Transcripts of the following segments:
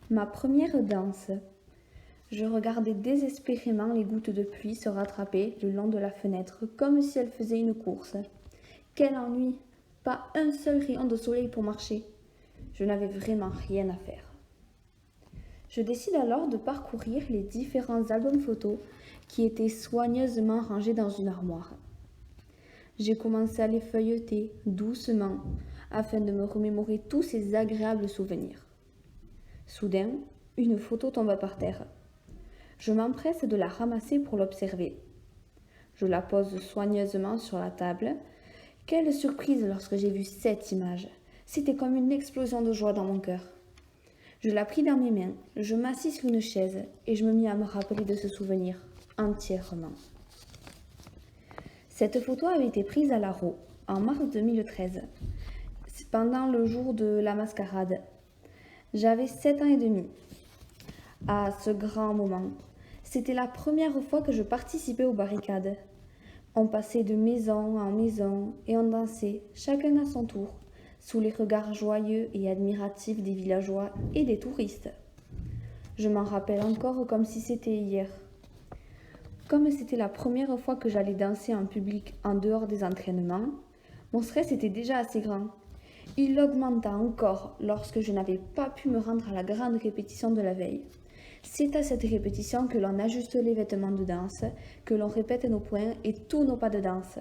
Ma première danse. Je regardais désespérément les gouttes de pluie se rattraper le long de la fenêtre, comme si elles faisaient une course. Quel ennui! Pas un seul rayon de soleil pour marcher. Je n'avais vraiment rien à faire. Je décide alors de parcourir les différents albums photos qui étaient soigneusement rangés dans une armoire. J'ai commencé à les feuilleter doucement afin de me remémorer tous ces agréables souvenirs. Soudain, une photo tomba par terre. Je m'empresse de la ramasser pour l'observer. Je la pose soigneusement sur la table. Quelle surprise lorsque j'ai vu cette image! C'était comme une explosion de joie dans mon cœur. Je la pris dans mes mains, je m'assis sur une chaise et je me mis à me rappeler de ce souvenir entièrement. Cette photo avait été prise à l'Arro en mars 2013, pendant le jour de la mascarade. J'avais 7 ans et demi. À ce grand moment, c'était la première fois que je participais aux barricades. On passait de maison en maison et on dansait, chacun à son tour, sous les regards joyeux et admiratifs des villageois et des touristes. Je m'en rappelle encore comme si c'était hier. Comme c'était la première fois que j'allais danser en public en dehors des entraînements, mon stress était déjà assez grand. Il augmenta encore lorsque je n'avais pas pu me rendre à la grande répétition de la veille. C'est à cette répétition que l'on ajuste les vêtements de danse, que l'on répète nos points et tous nos pas de danse.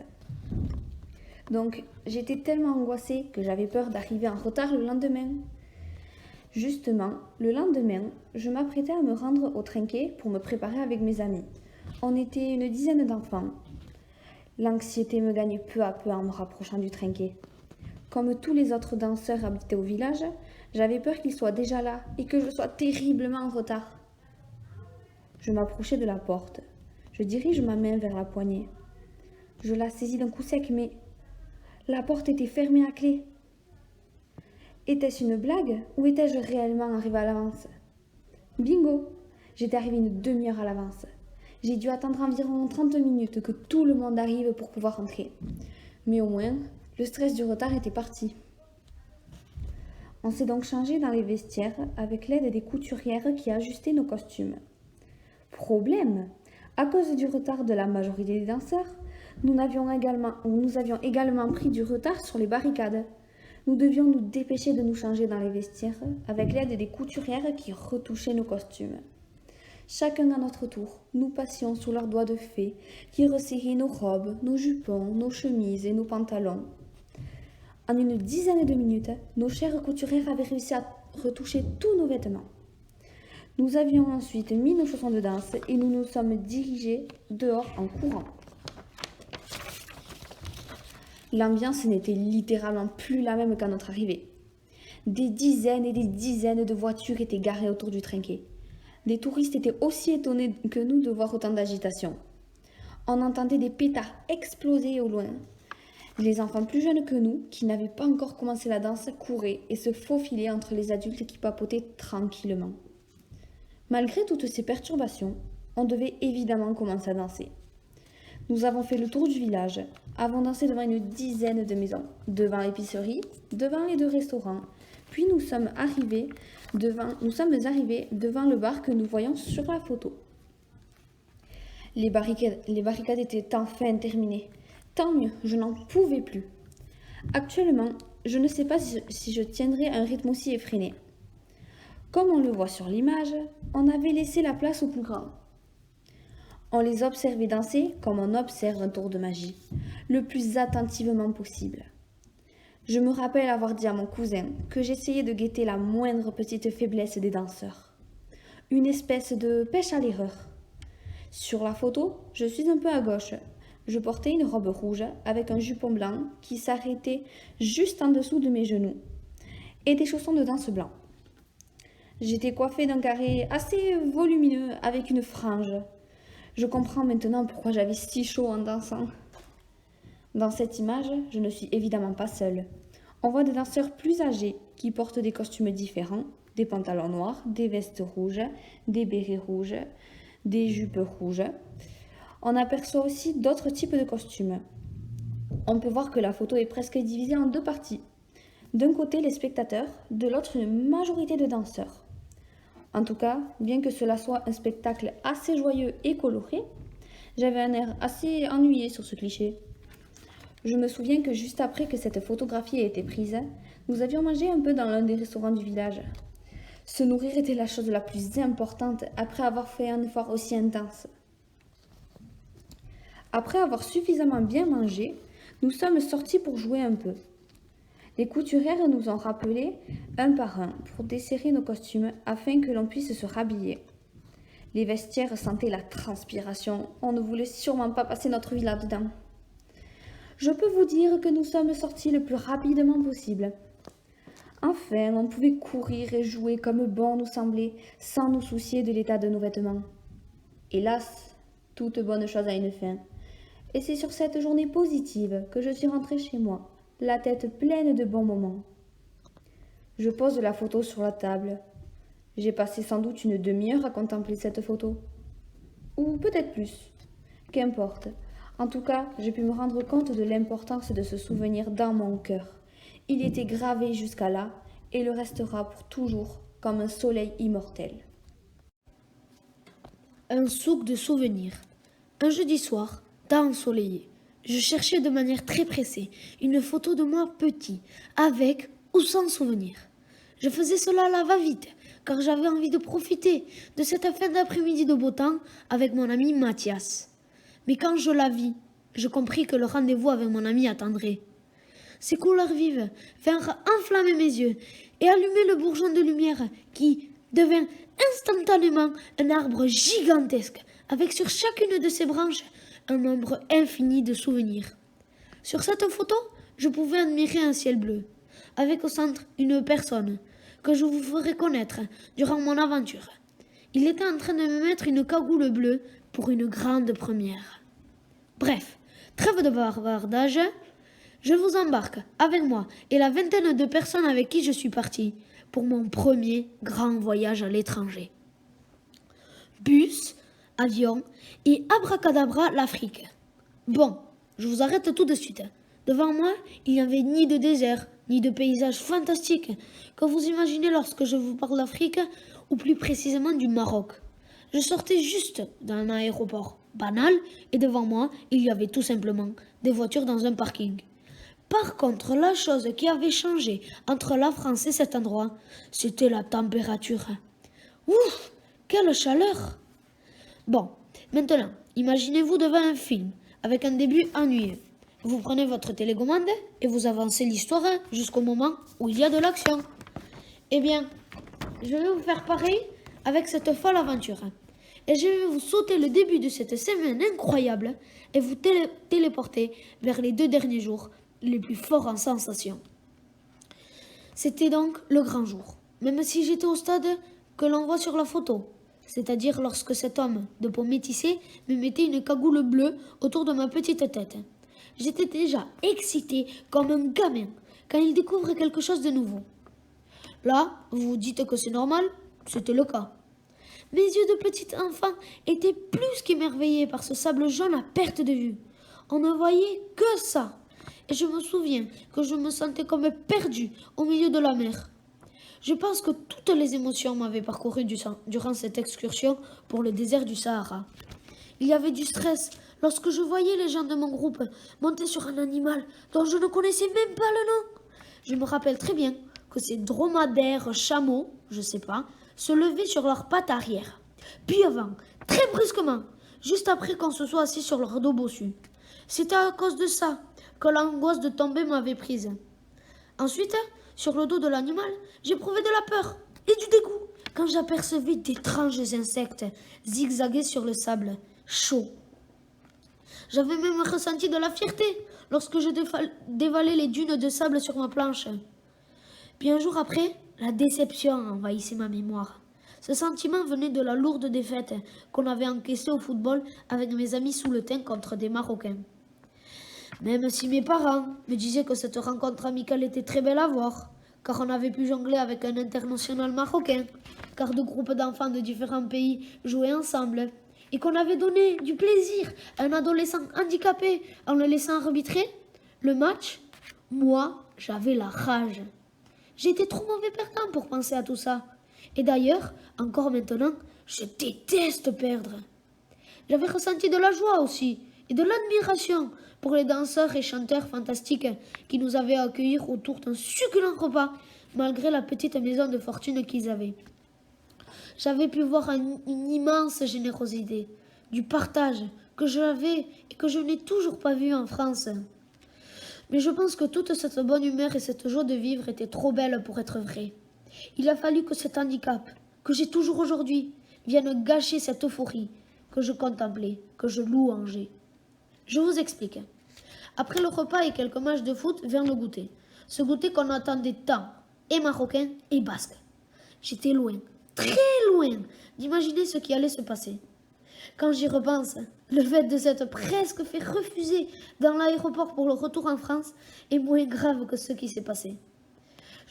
Donc, j'étais tellement angoissée que j'avais peur d'arriver en retard le lendemain. Justement, le lendemain, je m'apprêtais à me rendre au trinquet pour me préparer avec mes amis. On était une dizaine d'enfants. L'anxiété me gagnait peu à peu en me rapprochant du trinquet. Comme tous les autres danseurs habités au village, j'avais peur qu'ils soient déjà là et que je sois terriblement en retard. Je m'approchais de la porte. Je dirige ma main vers la poignée. Je la saisis d'un coup sec, mais la porte était fermée à clé. Était-ce une blague ou étais-je réellement arrivée à l'avance? Bingo! J'étais arrivée une demi-heure à l'avance. J'ai dû attendre environ 30 minutes que tout le monde arrive pour pouvoir entrer. Mais au moins, le stress du retard était parti. On s'est donc changé dans les vestiaires avec l'aide des couturières qui ajustaient nos costumes. Problème! À cause du retard de la majorité des danseurs, nous avions également pris du retard sur les barricades. Nous devions nous dépêcher de nous changer dans les vestiaires avec l'aide des couturières qui retouchaient nos costumes. Chacun à notre tour, nous passions sous leurs doigts de fée qui resserraient nos robes, nos jupons, nos chemises et nos pantalons. En une dizaine de minutes, nos chères couturières avaient réussi à retoucher tous nos vêtements. Nous avions ensuite mis nos chaussons de danse et nous nous sommes dirigés dehors en courant. L'ambiance n'était littéralement plus la même qu'à notre arrivée. Des dizaines et des dizaines de voitures étaient garées autour du trinquet. Des touristes étaient aussi étonnés que nous de voir autant d'agitation. On entendait des pétards exploser au loin. Les enfants plus jeunes que nous, qui n'avaient pas encore commencé la danse, couraient et se faufilaient entre les adultes qui papotaient tranquillement. Malgré toutes ces perturbations, on devait évidemment commencer à danser. Nous avons fait le tour du village, avons dansé devant une dizaine de maisons, devant l'épicerie, devant les 2 restaurants, puis nous sommes arrivés devant le bar que nous voyons sur la photo. Les barricades étaient enfin terminées. Tant mieux, je n'en pouvais plus. Actuellement, je ne sais pas si je tiendrai un rythme aussi effréné. Comme on le voit sur l'image, on avait laissé la place aux plus grands. On les observait danser comme on observe un tour de magie, le plus attentivement possible. Je me rappelle avoir dit à mon cousin que j'essayais de guetter la moindre petite faiblesse des danseurs. Une espèce de pêche à l'erreur. Sur la photo, je suis un peu à gauche. Je portais une robe rouge avec un jupon blanc qui s'arrêtait juste en dessous de mes genoux et des chaussons de danse blancs. J'étais coiffée d'un carré assez volumineux avec une frange. Je comprends maintenant pourquoi j'avais si chaud en dansant. Dans cette image, je ne suis évidemment pas seule. On voit des danseurs plus âgés qui portent des costumes différents, des pantalons noirs, des vestes rouges, des bérets rouges, des jupes rouges. On aperçoit aussi d'autres types de costumes. On peut voir que la photo est presque divisée en 2 parties. D'un côté, les spectateurs, de l'autre, une majorité de danseurs. En tout cas, bien que cela soit un spectacle assez joyeux et coloré, j'avais un air assez ennuyé sur ce cliché. Je me souviens que juste après que cette photographie ait été prise, nous avions mangé un peu dans l'un des restaurants du village. Se nourrir était la chose la plus importante après avoir fait un effort aussi intense. Après avoir suffisamment bien mangé, nous sommes sortis pour jouer un peu. Les couturières nous ont rappelés un par un pour desserrer nos costumes afin que l'on puisse se rhabiller. Les vestiaires sentaient la transpiration, on ne voulait sûrement pas passer notre vie là-dedans. Je peux vous dire que nous sommes sortis le plus rapidement possible. Enfin, on pouvait courir et jouer comme bon nous semblait, sans nous soucier de l'état de nos vêtements. Hélas, toute bonne chose a une fin. Et c'est sur cette journée positive que je suis rentrée chez moi, la tête pleine de bons moments. Je pose la photo sur la table. J'ai passé sans doute une demi-heure à contempler cette photo. Ou peut-être plus. Qu'importe. En tout cas, j'ai pu me rendre compte de l'importance de ce souvenir dans mon cœur. Il était gravé jusqu'à là et le restera pour toujours comme un soleil immortel. Un souk de souvenirs. Un jeudi soir, temps ensoleillé, je cherchais de manière très pressée une photo de moi petit, avec ou sans souvenir. Je faisais cela à la va-vite, car j'avais envie de profiter de cette fin d'après-midi de beau temps avec mon ami Mathias. Mais quand je la vis, je compris que le rendez-vous avec mon ami attendrait. Ces couleurs vives vinrent enflammer mes yeux et allumer le bourgeon de lumière qui devint instantanément un arbre gigantesque avec sur chacune de ses branches un nombre infini de souvenirs. Sur cette photo, je pouvais admirer un ciel bleu, avec au centre une personne que je vous ferai connaître durant mon aventure. Il était en train de me mettre une cagoule bleue pour une grande première. Bref, trêve de bavardage, je vous embarque avec moi et la vingtaine de personnes avec qui je suis partie pour mon premier grand voyage à l'étranger. Bus, avion et abracadabra l'Afrique. Bon, je vous arrête tout de suite. Devant moi, il n'y avait ni de désert, ni de paysages fantastiques que vous imaginez lorsque je vous parle d'Afrique, ou plus précisément du Maroc. Je sortais juste d'un aéroport banal et devant moi, il y avait tout simplement des voitures dans un parking. Par contre, la chose qui avait changé entre la France et cet endroit, c'était la température. Ouf, quelle chaleur! Bon, maintenant, imaginez-vous devant un film, avec un début ennuyeux. Vous prenez votre télécommande et vous avancez l'histoire jusqu'au moment où il y a de l'action. Eh bien, je vais vous faire pareil avec cette folle aventure. Et je vais vous sauter le début de cette semaine incroyable et vous téléporter vers les 2 derniers jours les plus forts en sensations. C'était donc le grand jour, même si j'étais au stade que l'on voit sur la photo, c'est-à-dire lorsque cet homme de peau métissée me mettait une cagoule bleue autour de ma petite tête. J'étais déjà excitée comme un gamin quand il découvre quelque chose de nouveau. Là, vous vous dites que c'est normal, c'était le cas. Mes yeux de petit enfant étaient plus qu'émerveillés par ce sable jaune à perte de vue. On ne voyait que ça. Et je me souviens que je me sentais comme perdue au milieu de la mer. Je pense que toutes les émotions m'avaient parcouru durant cette excursion pour le désert du Sahara. Il y avait du stress lorsque je voyais les gens de mon groupe monter sur un animal dont je ne connaissais même pas le nom. Je me rappelle très bien que ces dromadaires chameaux, je sais pas, se levaient sur leurs pattes arrière. Puis avant, très brusquement, juste après qu'on se soit assis sur leur dos bossu. C'était à cause de ça que l'angoisse de tomber m'avait prise. Ensuite, sur le dos de l'animal, j'éprouvais de la peur et du dégoût quand j'apercevais d'étranges insectes zigzaguer sur le sable chaud. J'avais même ressenti de la fierté lorsque je dévalais les dunes de sable sur ma planche. Puis un jour après, la déception envahissait ma mémoire. Ce sentiment venait de la lourde défaite qu'on avait encaissée au football avec mes amis sous le teint contre des Marocains. Même si mes parents me disaient que cette rencontre amicale était très belle à voir, car on avait pu jongler avec un international marocain, car 2 groupes d'enfants de différents pays jouaient ensemble, et qu'on avait donné du plaisir à un adolescent handicapé en le laissant arbitrer le match, moi, j'avais la rage. J'étais trop mauvais perdant pour penser à tout ça. Et d'ailleurs, encore maintenant, je déteste perdre. J'avais ressenti de la joie aussi et de l'admiration pour les danseurs et chanteurs fantastiques qui nous avaient accueillis autour d'un succulent repas malgré la petite maison de fortune qu'ils avaient. J'avais pu voir une immense générosité, du partage que j'avais et que je n'ai toujours pas vu en France. Mais je pense que toute cette bonne humeur et cette joie de vivre étaient trop belles pour être vraies. Il a fallu que cet handicap, que j'ai toujours aujourd'hui, vienne gâcher cette euphorie que je contemplais, que je louangeais. Je vous explique. Après le repas et quelques matchs de foot vient le goûter. Ce goûter qu'on attendait tant, et marocain et basque. J'étais loin, très loin, d'imaginer ce qui allait se passer. Quand j'y repense, le fait de s'être presque fait refuser dans l'aéroport pour le retour en France est moins grave que ce qui s'est passé.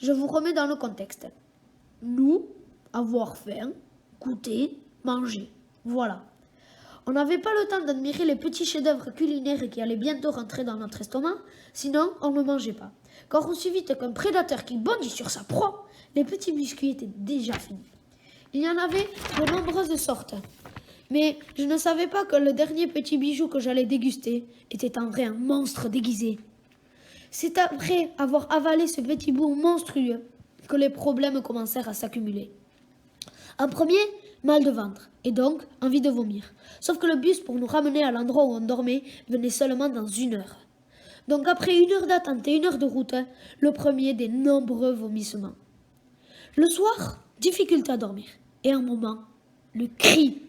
Je vous remets dans le contexte. Nous, avoir faim, goûter, manger. Voilà. On n'avait pas le temps d'admirer les petits chefs-d'œuvre culinaires qui allaient bientôt rentrer dans notre estomac, sinon on ne mangeait pas. Quand on suit vite qu'un prédateur qui bondit sur sa proie, les petits biscuits étaient déjà finis. Il y en avait de nombreuses sortes. Mais je ne savais pas que le dernier petit bijou que j'allais déguster était en vrai un monstre déguisé. C'est après avoir avalé ce petit bout monstrueux que les problèmes commencèrent à s'accumuler. En premier, mal de ventre et donc envie de vomir. Sauf que le bus pour nous ramener à l'endroit où on dormait venait seulement dans 1 heure. Donc après 1 heure d'attente et 1 heure de route, le premier des nombreux vomissements. Le soir, difficulté à dormir. Et un moment, le cri.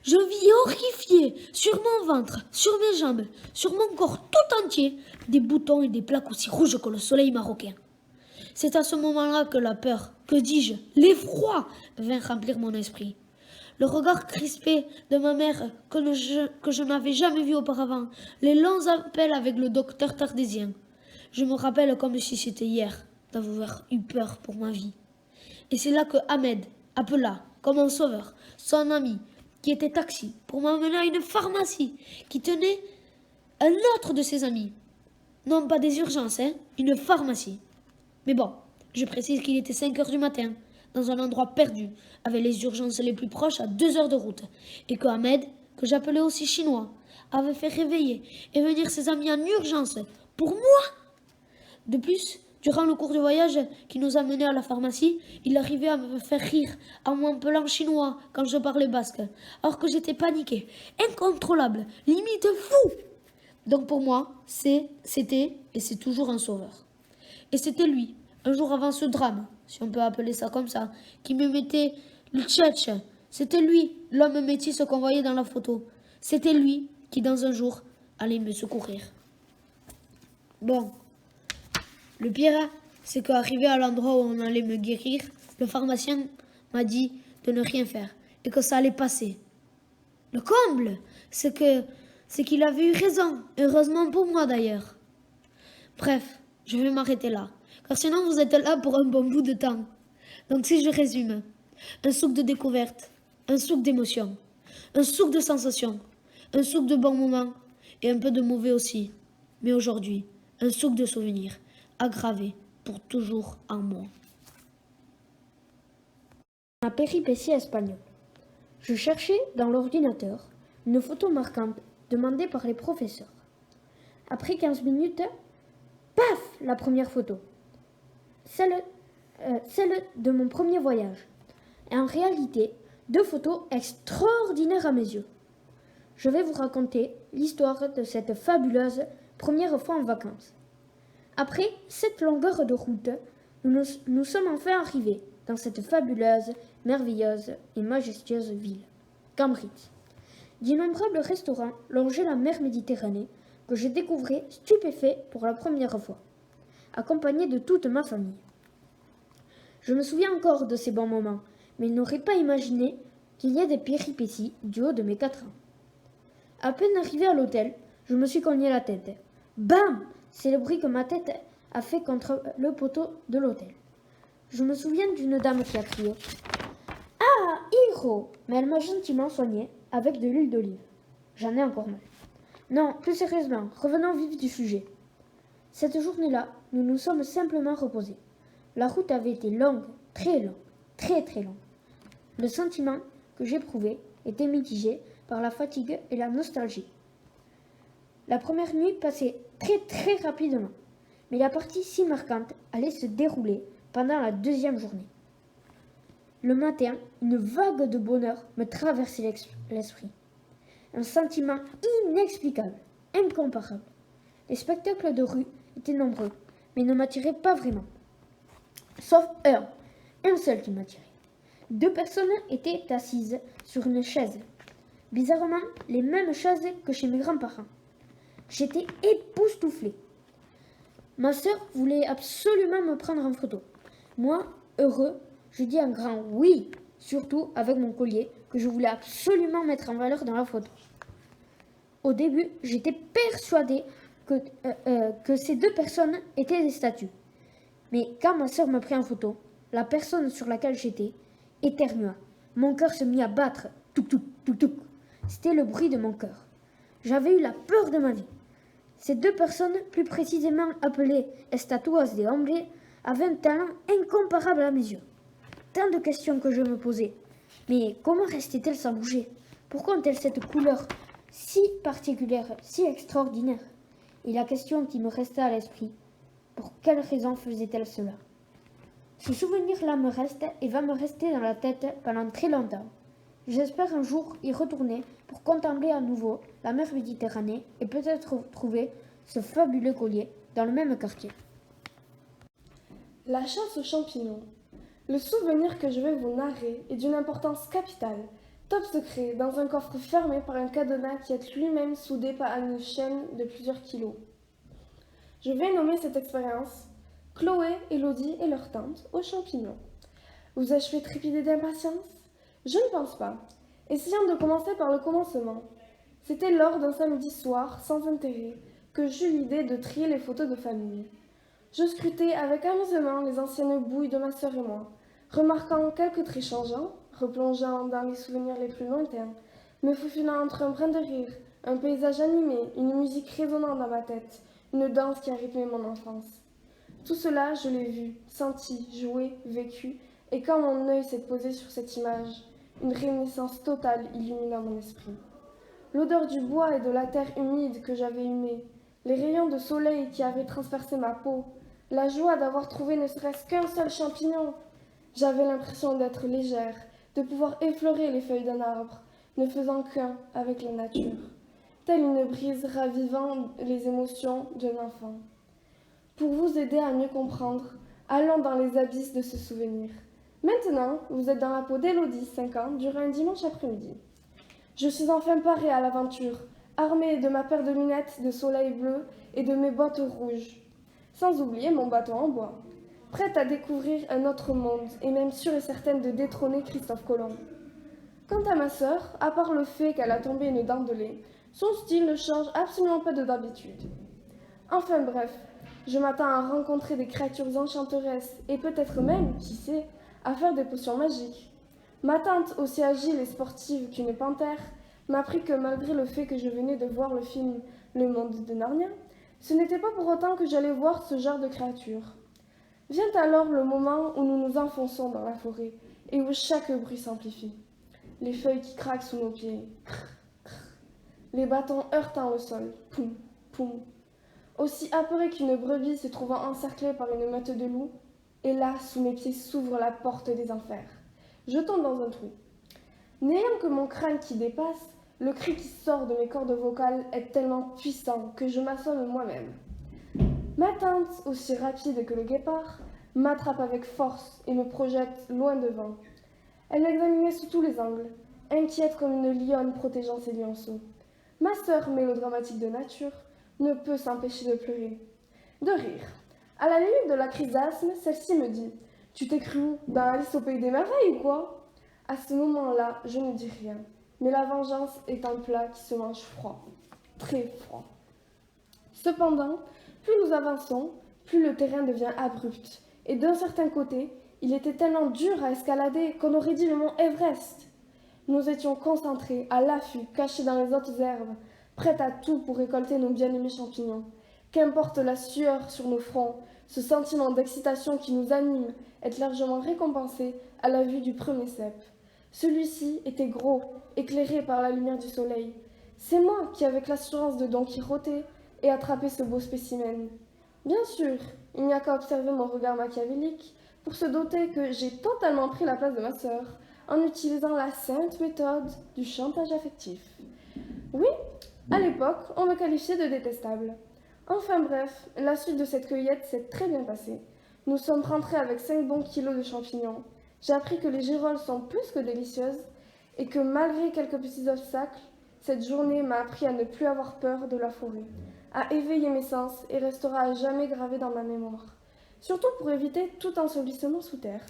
Je vis horrifié sur mon ventre, sur mes jambes, sur mon corps tout entier, des boutons et des plaques aussi rouges que le soleil marocain. C'est à ce moment-là que la peur, que dis-je, l'effroi vint remplir mon esprit. Le regard crispé de ma mère que je n'avais jamais vu auparavant, les longs appels avec le docteur tardésien. Je me rappelle comme si c'était hier d'avoir eu peur pour ma vie. Et c'est là que Ahmed appela, comme un sauveur, son ami, qui était taxi, pour m'emmener à une pharmacie qui tenait un autre de ses amis. Non pas des urgences, une pharmacie. Mais bon, je précise qu'il était 5 heures du matin, dans un endroit perdu, avec les urgences les plus proches à 2 heures de route, et que Ahmed, que j'appelais aussi chinois, avait fait réveiller et venir ses amis en urgence pour moi. De plus, durant le cours du voyage qui nous a menés à la pharmacie, il arrivait à me faire rire en m'appelant chinois quand je parlais basque, alors que j'étais paniquée, incontrôlable, limite fou. Donc pour moi, c'était et c'est toujours un sauveur. Et c'était lui, un jour avant ce drame, si on peut appeler ça comme ça, qui me mettait le tchatch. C'était lui, l'homme métis qu'on voyait dans la photo. C'était lui qui, dans un jour, allait me secourir. Bon, le pire, c'est qu'arrivé à l'endroit où on allait me guérir, le pharmacien m'a dit de ne rien faire et que ça allait passer. Le comble, c'est qu'il avait eu raison, heureusement pour moi d'ailleurs. Bref, je vais m'arrêter là, car sinon vous êtes là pour un bon bout de temps. Donc si je résume, un souk de découverte, un souk d'émotion, un souk de sensations, un souk de bons moments et un peu de mauvais aussi. Mais aujourd'hui, un souk de souvenirs, aggravé pour toujours en moi. Ma péripétie espagnole. Je cherchais dans l'ordinateur une photo marquante demandée par les professeurs. Après 15 minutes, paf, la première photo. Celle de mon premier voyage. Et en réalité, 2 photos extraordinaires à mes yeux. Je vais vous raconter l'histoire de cette fabuleuse première fois en vacances. Après 7 longueurs de route, nous sommes enfin arrivés dans cette fabuleuse, merveilleuse et majestueuse ville, Cambridge. D'innombrables restaurants longeaient la mer Méditerranée que je découvrais stupéfait pour la première fois, accompagné de toute ma famille. Je me souviens encore de ces bons moments, mais il n'aurait pas imaginé qu'il y ait des péripéties du haut de mes 4 ans. À peine arrivé à l'hôtel, je me suis cogné la tête. Bam! C'est le bruit que ma tête a fait contre le poteau de l'hôtel. Je me souviens d'une dame qui a crié « Ah, Hijo !» Mais elle m'a gentiment soigné avec de l'huile d'olive. J'en ai encore mal. Non, plus sérieusement, revenons au vif du sujet. Cette journée-là, nous nous sommes simplement reposés. La route avait été longue, très longue. très très long. Le sentiment que j'éprouvais était mitigé par la fatigue et la nostalgie. La première nuit passait très très rapidement, mais la partie si marquante allait se dérouler pendant la deuxième journée. Le matin, une vague de bonheur me traversait l'esprit. Un sentiment inexplicable, incomparable. Les spectacles de rue étaient nombreux, mais ne m'attiraient pas vraiment. Sauf un seul qui m'attirait. 2 personnes étaient assises sur une chaise. Bizarrement, les mêmes chaises que chez mes grands-parents. J'étais époustouflée. Ma sœur voulait absolument me prendre en photo. Moi, heureux, je dis un grand oui, surtout avec mon collier que je voulais absolument mettre en valeur dans la photo. Au début, j'étais persuadée que ces 2 personnes étaient des statues. Mais quand ma sœur me prit en photo, la personne sur laquelle j'étais éternua. Mon cœur se mit à battre. Touc, touc, touc, touc. C'était le bruit de mon cœur. J'avais eu la peur de ma vie. Ces 2 personnes, plus précisément appelées estatuas de hombre, avaient un talent incomparable à mes yeux. Tant de questions que je me posais. Mais comment restaient-elles sans bouger? Pourquoi ont-elles cette couleur si particulière, si extraordinaire? Et la question qui me resta à l'esprit, pour quelle raison faisaient-elles cela? Ce souvenir-là me reste et va me rester dans la tête pendant très longtemps. J'espère un jour y retourner pour contempler à nouveau la mer Méditerranée et peut-être trouver ce fabuleux collier dans le même quartier. La chasse aux champignons. Le souvenir que je vais vous narrer est d'une importance capitale, top secret, dans un coffre fermé par un cadenas qui est lui-même soudé par une chaîne de plusieurs kilos. Je vais nommer cette expérience Chloé, Élodie et leur tante aux champignons. Vous ai-je fait trépider d'impatience? Je ne pense pas. Essayons de commencer par le commencement. C'était lors d'un samedi soir, sans intérêt, que j'eus l'idée de trier les photos de famille. Je scrutais avec amusement les anciennes bouilles de ma sœur et moi, remarquant quelques traits changeants, replongeant dans les souvenirs les plus lointains, me faufilant entre un brin de rire, un paysage animé, une musique résonnant dans ma tête, une danse qui a rythmé mon enfance. Tout cela, je l'ai vu, senti, joué, vécu, et quand mon œil s'est posé sur cette image, une réminiscence totale illumina mon esprit. L'odeur du bois et de la terre humide que j'avais humée, les rayons de soleil qui avaient transpercé ma peau, la joie d'avoir trouvé ne serait-ce qu'un seul champignon. J'avais l'impression d'être légère, de pouvoir effleurer les feuilles d'un arbre, ne faisant qu'un avec la nature, telle une brise ravivant les émotions d'un enfant. Pour vous aider à mieux comprendre, allons dans les abysses de ce souvenir. Maintenant, vous êtes dans la peau d'Élodie, 5 ans, durant un dimanche après-midi. Je suis enfin parée à l'aventure, armée de ma paire de lunettes de soleil bleu et de mes bottes rouges, sans oublier mon bâton en bois, prête à découvrir un autre monde et même sûre et certaine de détrôner Christophe Colomb. Quant à ma sœur, à part le fait qu'elle a tombé une dent de lait, son style ne change absolument pas de d'habitude. Enfin bref, je m'attends à rencontrer des créatures enchanteresses et peut-être même, qui sait, à faire des potions magiques. Ma tante, aussi agile et sportive qu'une panthère, m'apprit que malgré le fait que je venais de voir le film Le Monde de Narnia, ce n'était pas pour autant que j'allais voir ce genre de créatures. Vient alors le moment où nous nous enfonçons dans la forêt et où chaque bruit s'amplifie. Les feuilles qui craquent sous nos pieds, les bâtons heurtant le sol, poum, poum. Aussi apeuré qu'une brebis se trouvant encerclée par une meute de loups, et là, sous mes pieds s'ouvre la porte des enfers. Je tombe dans un trou. N'ayant que mon crâne qui dépasse, le cri qui sort de mes cordes vocales est tellement puissant que je m'assomme moi-même. Ma tante, aussi rapide que le guépard, m'attrape avec force et me projette loin devant. Elle m'examinait sous tous les angles, inquiète comme une lionne protégeant ses lionceaux. Ma sœur, mélodramatique de nature, ne peut s'empêcher de pleurer, de rire. À la limite de la crise d'asthme, celle-ci me dit « Tu t'es cru où? Dans Alice au pays des merveilles ou quoi ?» À ce moment-là, je ne dis rien, mais la vengeance est un plat qui se mange froid, très froid. Cependant, plus nous avançons, plus le terrain devient abrupt, et d'un certain côté, il était tellement dur à escalader qu'on aurait dit le mont Everest. Nous étions concentrés, à l'affût, cachés dans les hautes herbes, prêts à tout pour récolter nos bien-aimés champignons. Qu'importe la sueur sur nos fronts, ce sentiment d'excitation qui nous anime est largement récompensé à la vue du premier cep. Celui-ci était gros, éclairé par la lumière du soleil. C'est moi qui, avec l'assurance de Don Quichotte, ai attrapé ce beau spécimen. Bien sûr, il n'y a qu'à observer mon regard machiavélique pour se douter que j'ai totalement pris la place de ma sœur en utilisant la sainte méthode du chantage affectif. Oui, à l'époque, on me qualifiait de détestable. Enfin bref, la suite de cette cueillette s'est très bien passée. Nous sommes rentrés avec 5 bons kilos de champignons. J'ai appris que les girolles sont plus que délicieuses et que malgré quelques petits obstacles, cette journée m'a appris à ne plus avoir peur de la forêt, à éveiller mes sens et restera à jamais gravée dans ma mémoire. Surtout pour éviter tout ensevelissement sous terre.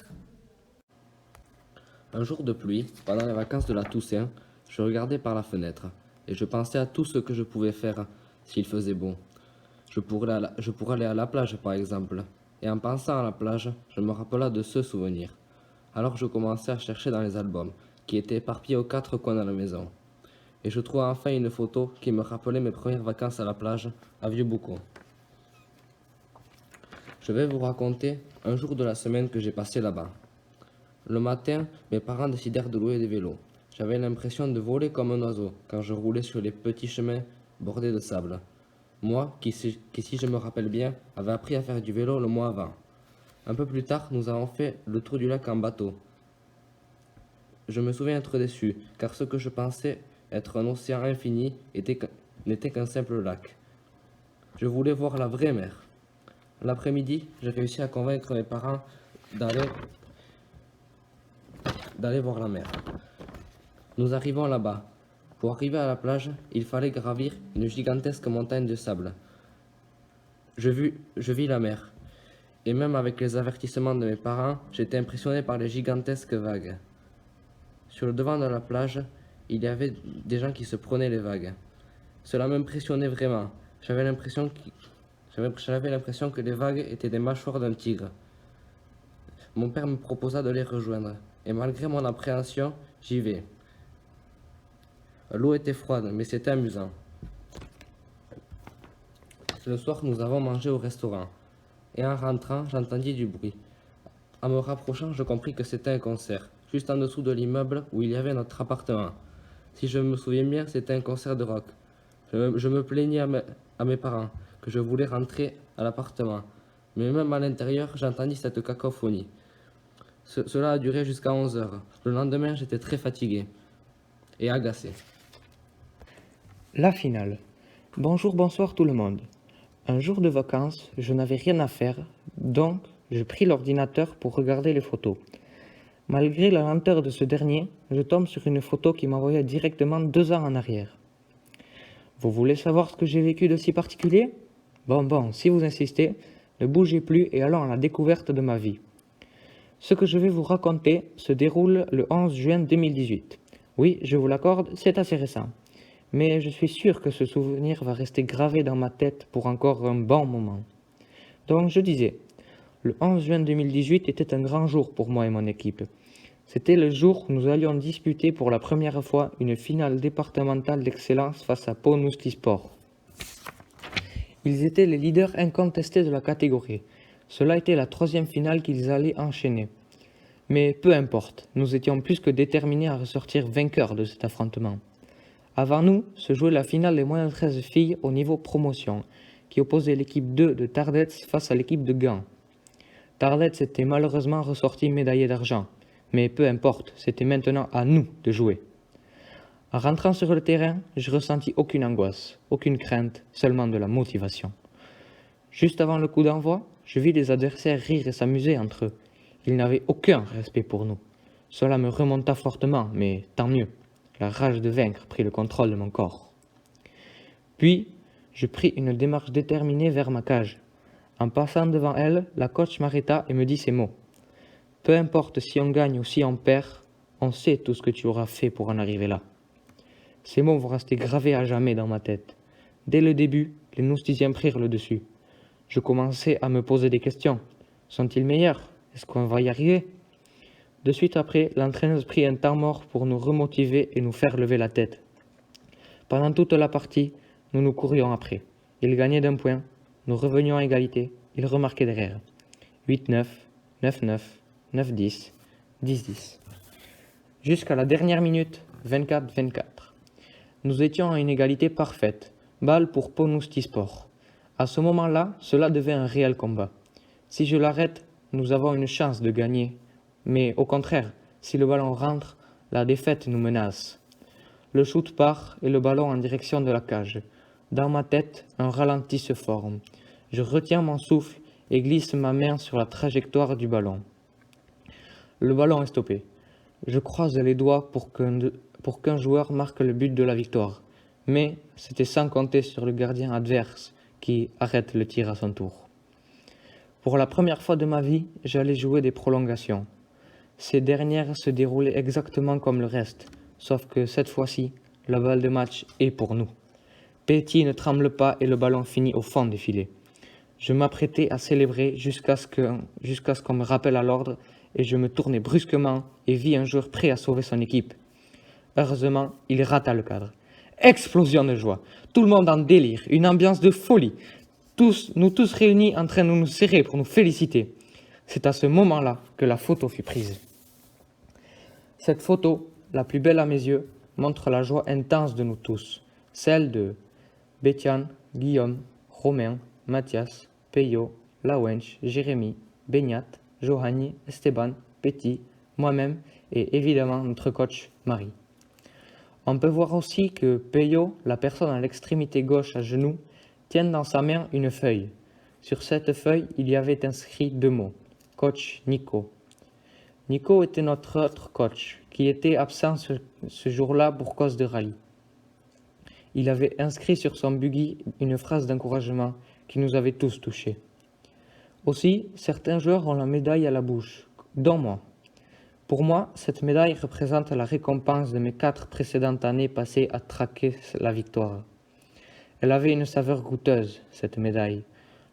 Un jour de pluie, pendant les vacances de la Toussaint, je regardais par la fenêtre et je pensais à tout ce que je pouvais faire s'il faisait beau. Je pourrais aller à la plage par exemple, et en pensant à la plage, je me rappela de ce souvenir. Alors je commençai à chercher dans les albums, qui étaient éparpillés aux 4 coins de la maison. Et je trouvai enfin une photo qui me rappelait mes premières vacances à la plage, à Vieux-Boucau. Je vais vous raconter un jour de la semaine que j'ai passé là-bas. Le matin, mes parents décidèrent de louer des vélos. J'avais l'impression de voler comme un oiseau quand je roulais sur les petits chemins bordés de sable. Moi, qui si je me rappelle bien, avait appris à faire du vélo le mois avant. Un peu plus tard, nous avons fait le tour du lac en bateau. Je me souviens être déçu, car ce que je pensais être un océan infini n'était qu'un simple lac. Je voulais voir la vraie mer. L'après-midi, j'ai réussi à convaincre mes parents d'aller voir la mer. Nous arrivons là-bas. Pour arriver à la plage, il fallait gravir une gigantesque montagne de sable. Je vis la mer. Et même avec les avertissements de mes parents, j'étais impressionné par les gigantesques vagues. Sur le devant de la plage, il y avait des gens qui se prenaient les vagues. Cela m'impressionnait vraiment. J'avais l'impression que les vagues étaient des mâchoires d'un tigre. Mon père me proposa de les rejoindre, et malgré mon appréhension, j'y vais. L'eau était froide, mais c'était amusant. Le soir, nous avons mangé au restaurant. Et en rentrant, j'entendis du bruit. En me rapprochant, je compris que c'était un concert, juste en dessous de l'immeuble où il y avait notre appartement. Si je me souviens bien, c'était un concert de rock. Je me plaignais à mes parents que je voulais rentrer à l'appartement. Mais même à l'intérieur, j'entendis cette cacophonie. Cela a duré jusqu'à 11 heures. Le lendemain, j'étais très fatigué et agacé. La finale. Bonjour, bonsoir tout le monde. Un jour de vacances, je n'avais rien à faire, donc je pris l'ordinateur pour regarder les photos. Malgré la lenteur de ce dernier, je tombe sur une photo qui m'envoyait directement 2 ans en arrière. Vous voulez savoir ce que j'ai vécu de si particulier? Bon, si vous insistez, ne bougez plus et allons à la découverte de ma vie. Ce que je vais vous raconter se déroule le 11 juin 2018. Oui, je vous l'accorde, c'est assez récent. Mais je suis sûr que ce souvenir va rester gravé dans ma tête pour encore un bon moment. Donc je disais, le 11 juin 2018 était un grand jour pour moi et mon équipe. C'était le jour où nous allions disputer pour la première fois une finale départementale d'excellence face à Pau-Nousky Sport. Ils étaient les leaders incontestés de la catégorie. Cela était la 3e finale qu'ils allaient enchaîner. Mais peu importe, nous étions plus que déterminés à ressortir vainqueurs de cet affrontement. Avant nous se jouait la finale des moins de 13 filles au niveau promotion, qui opposait l'équipe 2 de Tardets face à l'équipe de Gand. Tardets était malheureusement ressorti médaillé d'argent, mais peu importe, c'était maintenant à nous de jouer. En rentrant sur le terrain, je ressentis aucune angoisse, aucune crainte, seulement de la motivation. Juste avant le coup d'envoi, je vis les adversaires rire et s'amuser entre eux. Ils n'avaient aucun respect pour nous. Cela me remonta fortement, mais tant mieux. La rage de vaincre prit le contrôle de mon corps. Puis, je pris une démarche déterminée vers ma cage. En passant devant elle, la coach m'arrêta et me dit ces mots. « Peu importe si on gagne ou si on perd, on sait tout ce que tu auras fait pour en arriver là. » Ces mots vont rester gravés à jamais dans ma tête. Dès le début, les Noustiziens prirent le dessus. Je commençais à me poser des questions. Sont-ils meilleurs? Est-ce qu'on va y arriver? De suite après, l'entraîneuse prit un temps mort pour nous remotiver et nous faire lever la tête. Pendant toute la partie, nous nous courions après. Ils gagnaient d'1 point, Nous revenions à égalité. Il remarquait derrière. 8-9, 9-9, 9-10, 10-10. Jusqu'à la dernière minute, 24-24. Nous étions à une égalité parfaite. Balle pour Ponnousti-Sport. À ce moment-là, cela devait un réel combat. Si je l'arrête, nous avons une chance de gagner. Mais au contraire, si le ballon rentre, la défaite nous menace. Le shoot part et le ballon en direction de la cage. Dans ma tête, un ralenti se forme. Je retiens mon souffle et glisse ma main sur la trajectoire du ballon. Le ballon est stoppé. Je croise les doigts pour qu'un joueur marque le but de la victoire. Mais c'était sans compter sur le gardien adverse qui arrête le tir à son tour. Pour la première fois de ma vie, j'allais jouer des prolongations. Ces dernières se déroulaient exactement comme le reste, sauf que cette fois-ci, la balle de match est pour nous. Petit ne tremble pas et le ballon finit au fond du filet. Je m'apprêtais à célébrer jusqu'à ce qu'on me rappelle à l'ordre et je me tournai brusquement et vis un joueur prêt à sauver son équipe. Heureusement, il rata le cadre. Explosion de joie. Tout le monde en délire, une ambiance de folie. Nous tous réunis en train de nous serrer pour nous féliciter. C'est à ce moment-là que la photo fut prise. Cette photo, la plus belle à mes yeux, montre la joie intense de nous tous. Celle de Bétiane, Guillaume, Romain, Mathias, Peyo, Lawench, Jérémy, Beignat, Johanny, Esteban, Petit, moi-même et évidemment notre coach Marie. On peut voir aussi que Peyo, la personne à l'extrémité gauche à genoux, tient dans sa main une feuille. Sur cette feuille, il y avait inscrit 2 mots. Coach Nico. Nico était notre autre coach, qui était absent ce jour-là pour cause de rallye. Il avait inscrit sur son buggy une phrase d'encouragement qui nous avait tous touchés. Aussi, certains joueurs ont la médaille à la bouche, dont moi. Pour moi, cette médaille représente la récompense de mes 4 précédentes années passées à traquer la victoire. Elle avait une saveur goûteuse, cette médaille.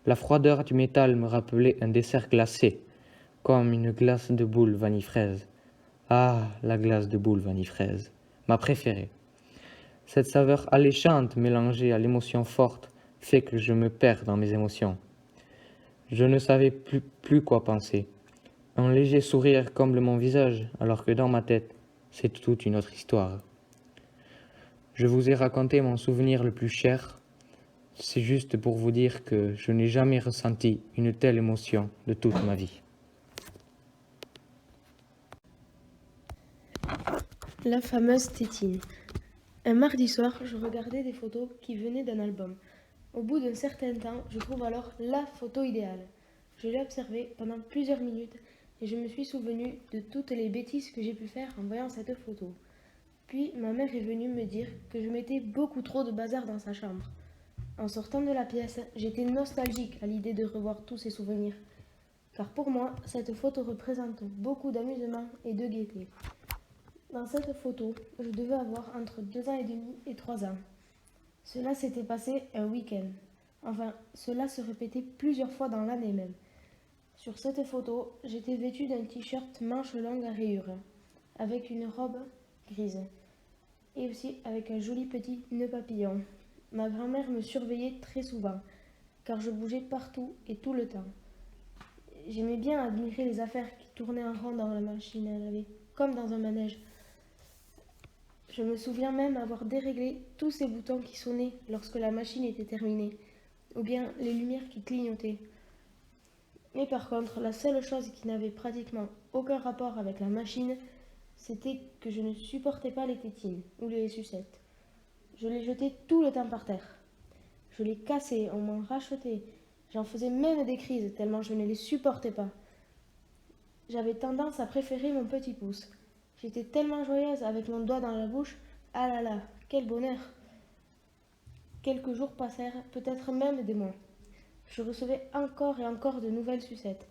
La froideur du métal me rappelait un dessert glacé, comme une glace de boule vanille-fraise. Ah, la glace de boule vanille-fraise, ma préférée. Cette saveur alléchante mélangée à l'émotion forte fait que je me perds dans mes émotions. Je ne savais plus quoi penser. Un léger sourire comble mon visage, alors que dans ma tête, c'est toute une autre histoire. Je vous ai raconté mon souvenir le plus cher. C'est juste pour vous dire que je n'ai jamais ressenti une telle émotion de toute ma vie. La fameuse tétine. Un mardi soir, je regardais des photos qui venaient d'un album. Au bout d'un certain temps, je trouve alors la photo idéale. Je l'ai observée pendant plusieurs minutes et je me suis souvenu de toutes les bêtises que j'ai pu faire en voyant cette photo. Puis ma mère est venue me dire que je mettais beaucoup trop de bazar dans sa chambre. En sortant de la pièce, j'étais nostalgique à l'idée de revoir tous ces souvenirs. Car pour moi, cette photo représente beaucoup d'amusement et de gaieté. Dans cette photo, je devais avoir entre 2 ans et demi et 3 ans. Cela s'était passé un week-end. Enfin, cela se répétait plusieurs fois dans l'année même. Sur cette photo, j'étais vêtue d'un t-shirt manches longues à rayures, avec une robe grise, et aussi avec un joli petit nœud papillon. Ma grand-mère me surveillait très souvent, car je bougeais partout et tout le temps. J'aimais bien admirer les affaires qui tournaient en rond dans la machine à laver, comme dans un manège. Je me souviens même avoir déréglé tous ces boutons qui sonnaient lorsque la machine était terminée, ou bien les lumières qui clignotaient. Mais par contre, la seule chose qui n'avait pratiquement aucun rapport avec la machine, c'était que je ne supportais pas les tétines ou les sucettes. Je les jetais tout le temps par terre. Je les cassais, on m'en rachetait. J'en faisais même des crises tellement je ne les supportais pas. J'avais tendance à préférer mon petit pouce. J'étais tellement joyeuse avec mon doigt dans la bouche. Ah là là, quel bonheur! Quelques jours passèrent, peut-être même des mois. Je recevais encore et encore de nouvelles sucettes.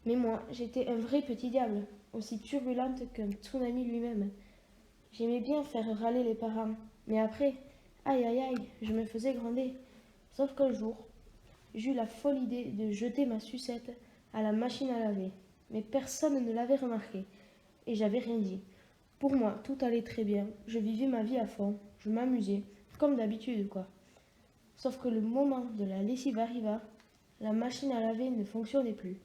Mais moi, j'étais un vrai petit diable, aussi turbulente qu'un tsunami lui-même. J'aimais bien faire râler les parents, mais après, aïe aïe aïe, je me faisais gronder. Sauf qu'un jour, j'eus la folle idée de jeter ma sucette à la machine à laver. Mais personne ne l'avait remarqué. Et j'avais rien dit. Pour moi, tout allait très bien. Je vivais ma vie à fond. Je m'amusais, comme d'habitude, quoi. Sauf que le moment de la lessive arriva, la machine à laver ne fonctionnait plus.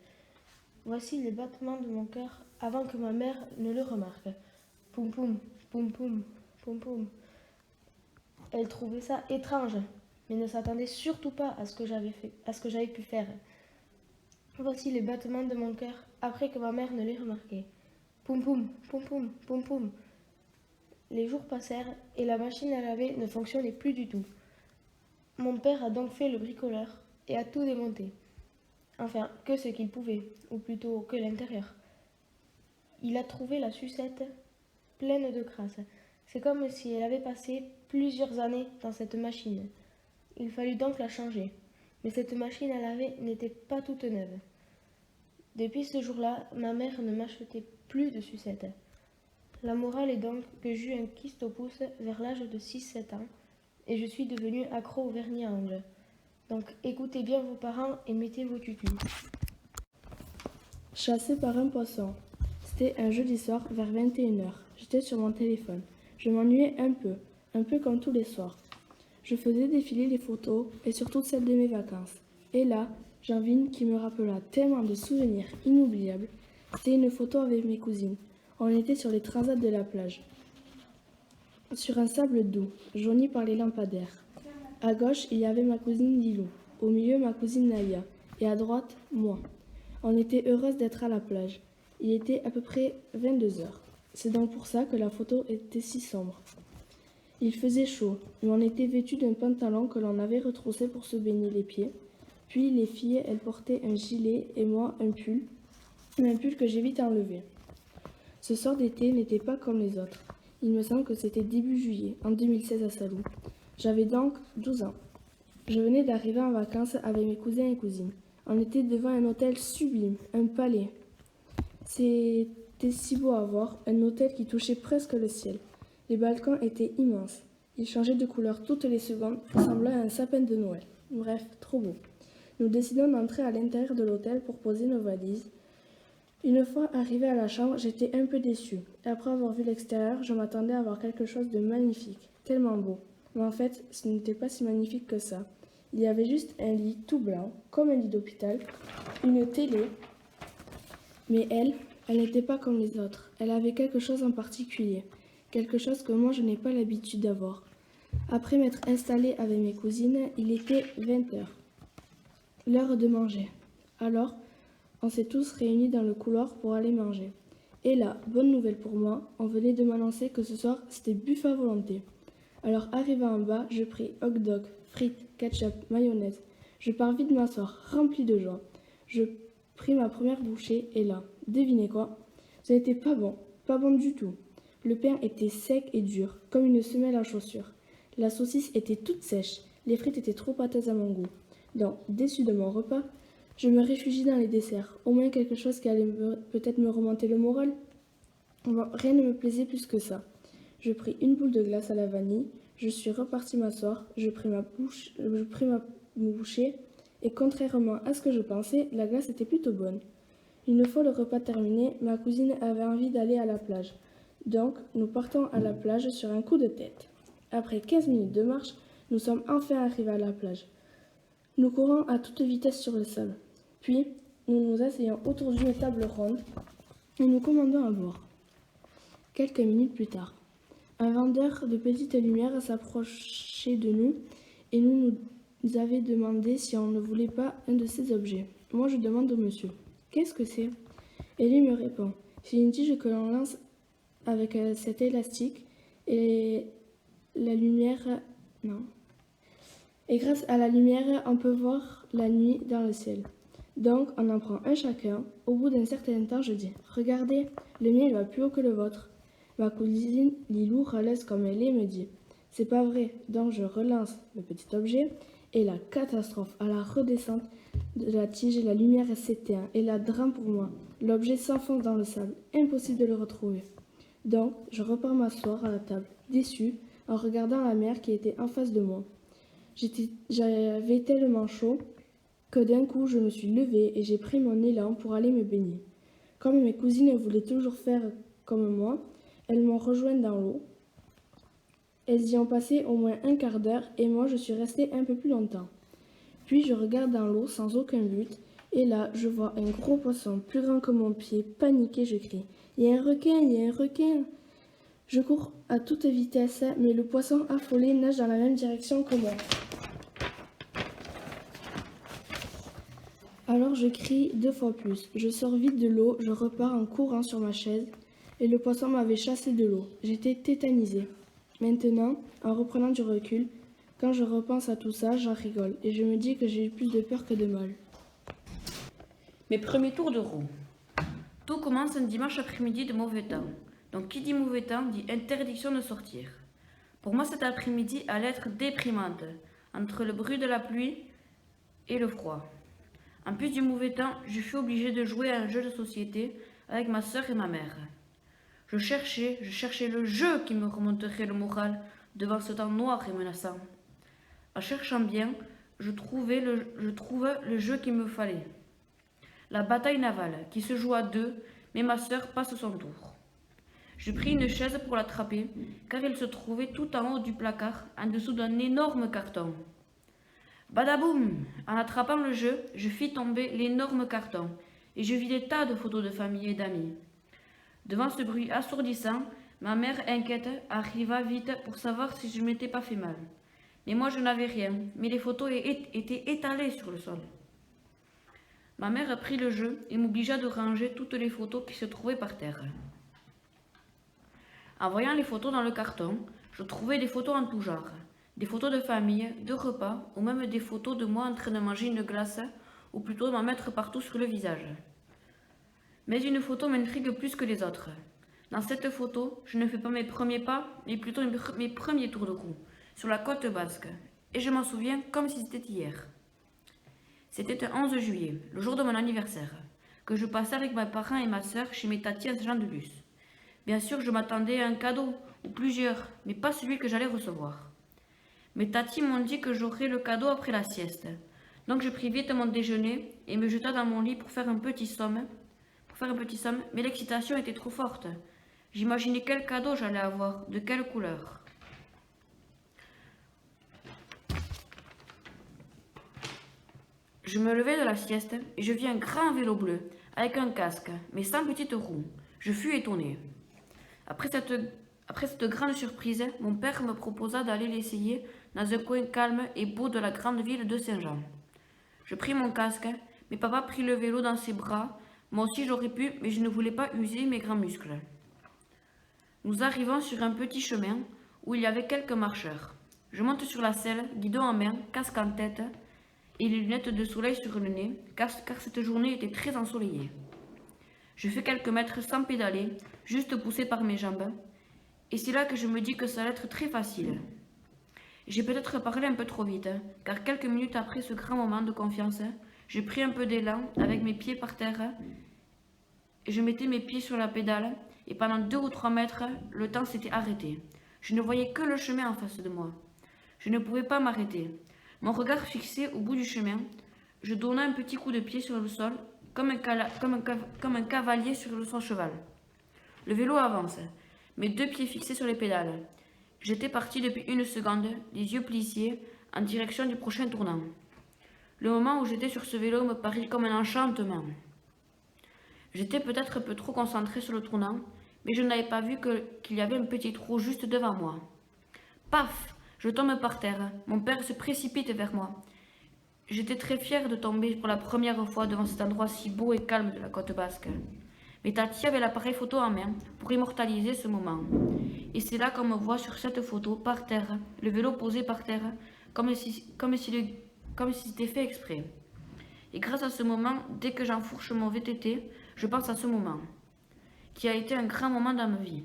Voici les battements de mon cœur avant que ma mère ne le remarque. Poum poum, poum poum, poum poum. Elle trouvait ça étrange, mais ne s'attendait surtout pas à ce que j'avais pu faire. Voici les battements de mon cœur après que ma mère ne l'ait remarqué. Poum poum, poum poum, poum poum. Les jours passèrent et la machine à laver ne fonctionnait plus du tout. Mon père a donc fait le bricoleur et a tout démonté. Enfin, que ce qu'il pouvait, ou plutôt que l'intérieur. Il a trouvé la sucette pleine de crasse. C'est comme si elle avait passé plusieurs années dans cette machine. Il fallut donc la changer. Mais cette machine à laver n'était pas toute neuve. Depuis ce jour-là, ma mère ne m'achetait plus de sucettes. La morale est donc que j'eus un kyste au pouce vers l'âge de 6-7 ans et je suis devenue accro au vernis à ongles. Donc écoutez bien vos parents et mettez vos tutus. Chassé par un poisson. C'était un jeudi soir vers 21h. J'étais sur mon téléphone. Je m'ennuyais un peu comme tous les soirs. Je faisais défiler les photos et surtout celles de mes vacances. Et là, j'en vis une qui me rappela tellement de souvenirs inoubliables. C'était une photo avec mes cousines. On était sur les transats de la plage. Sur un sable doux, jauni par les lampadaires. À gauche, il y avait ma cousine Lilou. Au milieu, ma cousine Naya. Et à droite, moi. On était heureuses d'être à la plage. Il était à peu près 22h. C'est donc pour ça que la photo était si sombre. Il faisait chaud, mais on était vêtus d'un pantalon que l'on avait retroussé pour se baigner les pieds. Puis les filles, elles portaient un gilet et moi un pull que j'ai vite enlevé. Ce soir d'été n'était pas comme les autres. Il me semble que c'était début juillet, en 2016 à Salou. J'avais donc 12 ans. Je venais d'arriver en vacances avec mes cousins et cousines. On était devant un hôtel sublime, un palais. C'était si beau à voir, un hôtel qui touchait presque le ciel. Les balcons étaient immenses. Ils changeaient de couleur toutes les secondes, ressemblant à un sapin de Noël. Bref, trop beau. Nous décidons d'entrer à l'intérieur de l'hôtel pour poser nos valises. Une fois arrivée à la chambre, j'étais un peu déçue. Après avoir vu l'extérieur, je m'attendais à voir quelque chose de magnifique, tellement beau. Mais en fait, ce n'était pas si magnifique que ça. Il y avait juste un lit tout blanc, comme un lit d'hôpital, une télé. Mais elle n'était pas comme les autres. Elle avait quelque chose en particulier, quelque chose que moi je n'ai pas l'habitude d'avoir. Après m'être installée avec mes cousines, il était 20h. L'heure de manger. Alors, on s'est tous réunis dans le couloir pour aller manger. Et là, bonne nouvelle pour moi, on venait de m'annoncer que ce soir, c'était buffet à volonté. Alors, arrivé en bas, je pris hot dog, frites, ketchup, mayonnaise. Je pars vite m'asseoir, rempli de joie. Je pris ma première bouchée et là, devinez quoi? Ce n'était pas bon du tout. Le pain était sec et dur, comme une semelle en chaussure. La saucisse était toute sèche, les frites étaient trop pâteuses à mon goût. Donc, déçue de mon repas, je me réfugie dans les desserts, au moins quelque chose qui allait peut-être me remonter le moral. Bon, rien ne me plaisait plus que ça. Je pris une boule de glace à la vanille, je suis repartie m'asseoir, je pris ma bouchée, et contrairement à ce que je pensais, la glace était plutôt bonne. Une fois le repas terminé, ma cousine avait envie d'aller à la plage. Donc, nous partons à la plage sur un coup de tête. Après 15 minutes de marche, nous sommes enfin arrivés à la plage. Nous courons à toute vitesse sur le sable. Puis, nous nous asseyons autour d'une table ronde et nous commandons à boire. Quelques minutes plus tard, un vendeur de petites lumières s'approchait de nous et nous avait demandé si on ne voulait pas un de ces objets. Moi, je demande au monsieur, « Qu'est-ce que c'est ?» Et lui me répond, « C'est une tige que l'on lance avec cet élastique et la lumière... Non. Et grâce à la lumière, on peut voir la nuit dans le ciel. Donc, on en prend un chacun. Au bout d'un certain temps, je dis, « Regardez, le mien va plus haut que le vôtre. » Ma cousine Lilou, râleuse comme elle est, me dit, « C'est pas vrai. » Donc, je relance le petit objet et la catastrophe à la redescente de la tige, la lumière s'éteint et la drame pour moi. L'objet s'enfonce dans le sable. Impossible de le retrouver. Donc, je repars m'asseoir à la table, déçue, en regardant la mer qui était en face de moi. J'avais tellement chaud que d'un coup je me suis levée et j'ai pris mon élan pour aller me baigner. Comme mes cousines voulaient toujours faire comme moi, elles m'ont rejoint dans l'eau Elles y ont passé au moins un quart d'heure et moi je suis restée un peu plus longtemps. Puis je regarde dans l'eau sans aucun but et là je vois un gros poisson plus grand que mon pied. Paniqué, je crie: Il y a un requin, il y a un requin! Je cours à toute vitesse, mais le poisson affolé nage dans la même direction que moi. Alors je crie 2 fois plus. Je sors vite de l'eau, je repars en courant sur ma chaise et le poisson m'avait chassé de l'eau. J'étais tétanisée. Maintenant, en reprenant du recul, quand je repense à tout ça, j'en rigole et je me dis que j'ai eu plus de peur que de mal. Mes premiers tours de roue. Tout commence un dimanche après-midi de mauvais temps. Donc qui dit mauvais temps dit interdiction de sortir. Pour moi cet après-midi allait être déprimante, entre le bruit de la pluie et le froid. En plus du mauvais temps, je fus obligée de jouer à un jeu de société avec ma sœur et ma mère. Je cherchais le jeu qui me remonterait le moral devant ce temps noir et menaçant. En cherchant bien, je trouve le jeu qu'il me fallait. La bataille navale, qui se joue à 2, mais ma sœur passe son tour. Je pris une chaise pour l'attraper, car elle se trouvait tout en haut du placard, en dessous d'un énorme carton. Badaboum! En attrapant le jeu, je fis tomber l'énorme carton, et je vis des tas de photos de famille et d'amis. Devant ce bruit assourdissant, ma mère, inquiète, arriva vite pour savoir si je ne m'étais pas fait mal. Mais moi je n'avais rien, mais les photos étaient étalées sur le sol. Ma mère prit le jeu et m'obligea de ranger toutes les photos qui se trouvaient par terre. En voyant les photos dans le carton, je trouvais des photos en tout genre. Des photos de famille, de repas, ou même des photos de moi en train de manger une glace, ou plutôt de m'en mettre partout sur le visage. Mais une photo m'intrigue plus que les autres. Dans cette photo, je ne fais pas mes premiers pas, mais plutôt mes premiers tours de roue, sur la côte basque. Et je m'en souviens comme si c'était hier. C'était un 11 juillet, le jour de mon anniversaire, que je passais avec mes parents et ma sœur chez mes tatis à Saint-Jean-de-Luz. Bien sûr, je m'attendais à un cadeau, ou plusieurs, mais pas celui que j'allais recevoir. Mes tatis m'ont dit que j'aurais le cadeau après la sieste. Donc je pris vite mon déjeuner et me jeta dans mon lit pour faire un petit somme, mais l'excitation était trop forte. J'imaginais quel cadeau j'allais avoir, de quelle couleur. Je me levai de la sieste et je vis un grand vélo bleu, avec un casque, mais sans petite roue. Je fus étonnée. Après cette grande surprise, mon père me proposa d'aller l'essayer dans un coin calme et beau de la grande ville de Saint-Jean. Je pris mon casque, mais papa prit le vélo dans ses bras. Moi aussi j'aurais pu, mais je ne voulais pas user mes grands muscles. Nous arrivons sur un petit chemin où il y avait quelques marcheurs. Je monte sur la selle, guidon en main, casque en tête et les lunettes de soleil sur le nez, car cette journée était très ensoleillée. Je fais quelques mètres sans pédaler, juste poussé par mes jambes, et c'est là que je me dis que ça va être très facile. J'ai peut-être parlé un peu trop vite, car quelques minutes après ce grand moment de confiance, j'ai pris un peu d'élan avec mes pieds par terre, et je mettais mes pieds sur la pédale, et pendant 2 ou 3 mètres, le temps s'était arrêté. Je ne voyais que le chemin en face de moi. Je ne pouvais pas m'arrêter. Mon regard fixé au bout du chemin, je donnais un petit coup de pied sur le sol, comme un cavalier sur son cheval. Le vélo avance, mes 2 pieds fixés sur les pédales. J'étais parti depuis 1 seconde, les yeux plissés, en direction du prochain tournant. Le moment où j'étais sur ce vélo me parut comme un enchantement. J'étais peut-être un peu trop concentré sur le tournant, mais je n'avais pas vu qu'il y avait un petit trou juste devant moi. Paf! Je tombe par terre. Mon père se précipite vers moi. J'étais très fière de tomber pour la première fois devant cet endroit si beau et calme de la côte basque. Mais Tati avait l'appareil photo en main pour immortaliser ce moment. Et c'est là qu'on me voit sur cette photo, par terre, le vélo posé par terre, comme si c'était fait exprès. Et grâce à ce moment, dès que j'enfourche mon VTT, je pense à ce moment, qui a été un grand moment dans ma vie.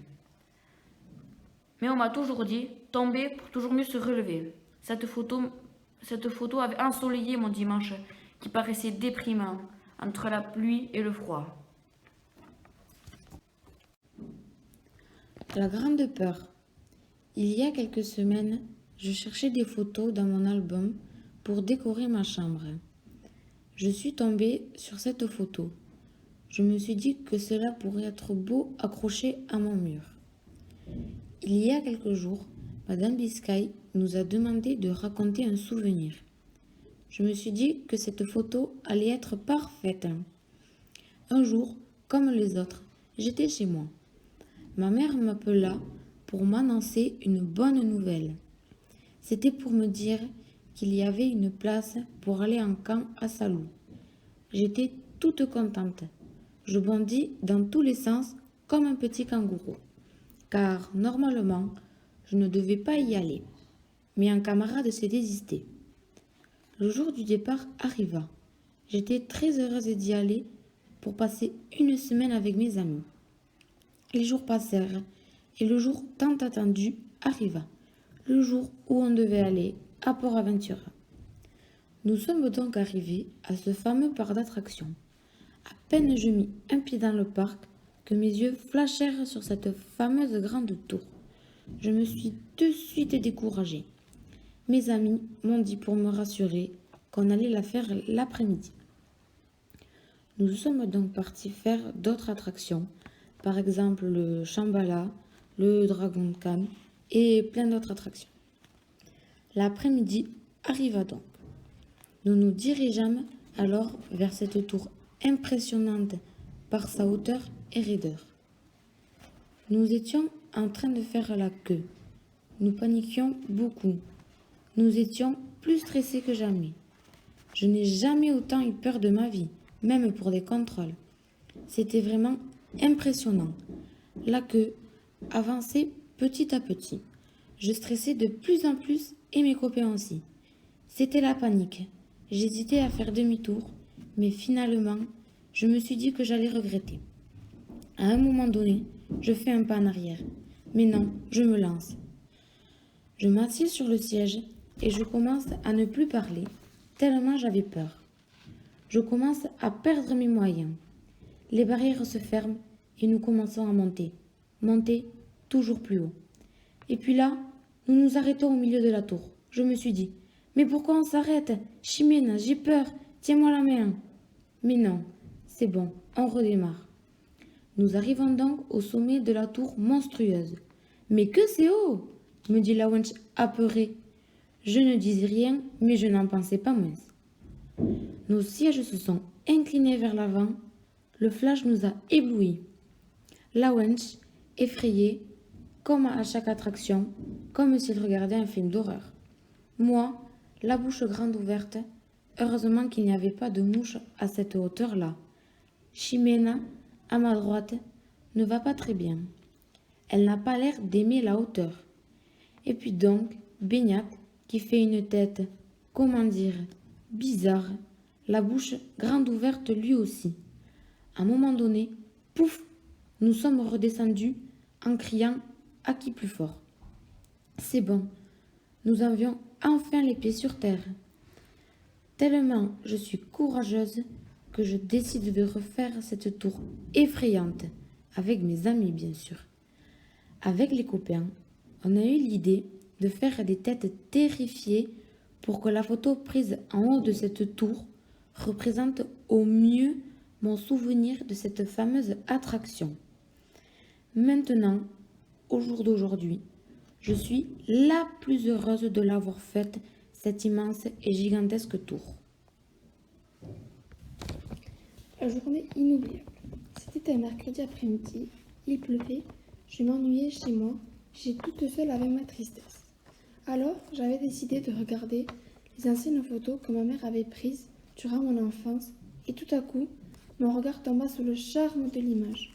Mais on m'a toujours dit, tomber pour toujours mieux se relever. Cette photo avait ensoleillé mon dimanche, qui paraissait déprimant, entre la pluie et le froid. La grande peur. Il y a quelques semaines, je cherchais des photos dans mon album pour décorer ma chambre. Je suis tombée sur cette photo. Je me suis dit que cela pourrait être beau accroché à mon mur. Il y a quelques jours, Madame Biscay nous a demandé de raconter un souvenir. Je me suis dit que cette photo allait être parfaite. Un jour, comme les autres, j'étais chez moi. Ma mère m'appela pour m'annoncer une bonne nouvelle. C'était pour me dire qu'il y avait une place pour aller en camp à Salou. J'étais toute contente. Je bondis dans tous les sens comme un petit kangourou, car normalement, je ne devais pas y aller. Mais un camarade s'est désisté. Le jour du départ arriva. J'étais très heureuse d'y aller pour passer une semaine avec mes amis. Les jours passèrent et le jour tant attendu arriva, le jour où on devait aller à Port-Aventura. Nous sommes donc arrivés à ce fameux parc d'attractions. À peine je mis un pied dans le parc que mes yeux flashèrent sur cette fameuse grande tour. Je me suis de suite découragée. Mes amis m'ont dit pour me rassurer qu'on allait la faire l'après-midi. Nous sommes donc partis faire d'autres attractions, par exemple le Shambhala, le Dragon Khan et plein d'autres attractions. L'après-midi arriva donc. Nous nous dirigeâmes alors vers cette tour impressionnante par sa hauteur et raideur. Nous étions en train de faire la queue. Nous paniquions beaucoup. Nous étions plus stressés que jamais. Je n'ai jamais autant eu peur de ma vie, même pour des contrôles. C'était vraiment impressionnant. La queue avançait petit à petit. Je stressais de plus en plus et mes copains aussi. C'était la panique. J'hésitais à faire demi-tour, mais finalement, je me suis dit que j'allais regretter. À un moment donné, je fais un pas en arrière. Mais non, je me lance. Je m'assieds sur le siège et je commence à ne plus parler, tellement j'avais peur. Je commence à perdre mes moyens. Les barrières se ferment et nous commençons à monter. Monter toujours plus haut. Et puis là, nous nous arrêtons au milieu de la tour. Je me suis dit, mais pourquoi on s'arrête? Chimène, j'ai peur, tiens-moi la main. Mais non, c'est bon, on redémarre. Nous arrivons donc au sommet de la tour monstrueuse. Mais que c'est haut, me dit la wench apeurée. Je ne disais rien, mais je n'en pensais pas moins. Nos sièges se sont inclinés vers l'avant. Le flash nous a éblouis. La wench, effrayée, comme à chaque attraction, comme s'il regardait un film d'horreur. Moi, la bouche grande ouverte, heureusement qu'il n'y avait pas de mouche à cette hauteur-là. Chimène, à ma droite, ne va pas très bien. Elle n'a pas l'air d'aimer la hauteur. Et puis donc, Beignat, qui fait une tête, comment dire, bizarre, la bouche grande ouverte lui aussi. À un moment donné, pouf, nous sommes redescendus en criant à qui plus fort. C'est bon, nous avions enfin les pieds sur terre. Tellement je suis courageuse que je décide de refaire cette tour effrayante, avec mes amis bien sûr. Avec les copains, on a eu l'idée de faire des têtes terrifiées pour que la photo prise en haut de cette tour représente au mieux mon souvenir de cette fameuse attraction. Maintenant, au jour d'aujourd'hui, je suis la plus heureuse de l'avoir faite, cette immense et gigantesque tour. La journée inoubliable. C'était un mercredi après-midi, il pleuvait, je m'ennuyais chez moi, j'étais toute seule avec ma tristesse. Alors, j'avais décidé de regarder les anciennes photos que ma mère avait prises durant mon enfance, et tout à coup, mon regard tomba sous le charme de l'image.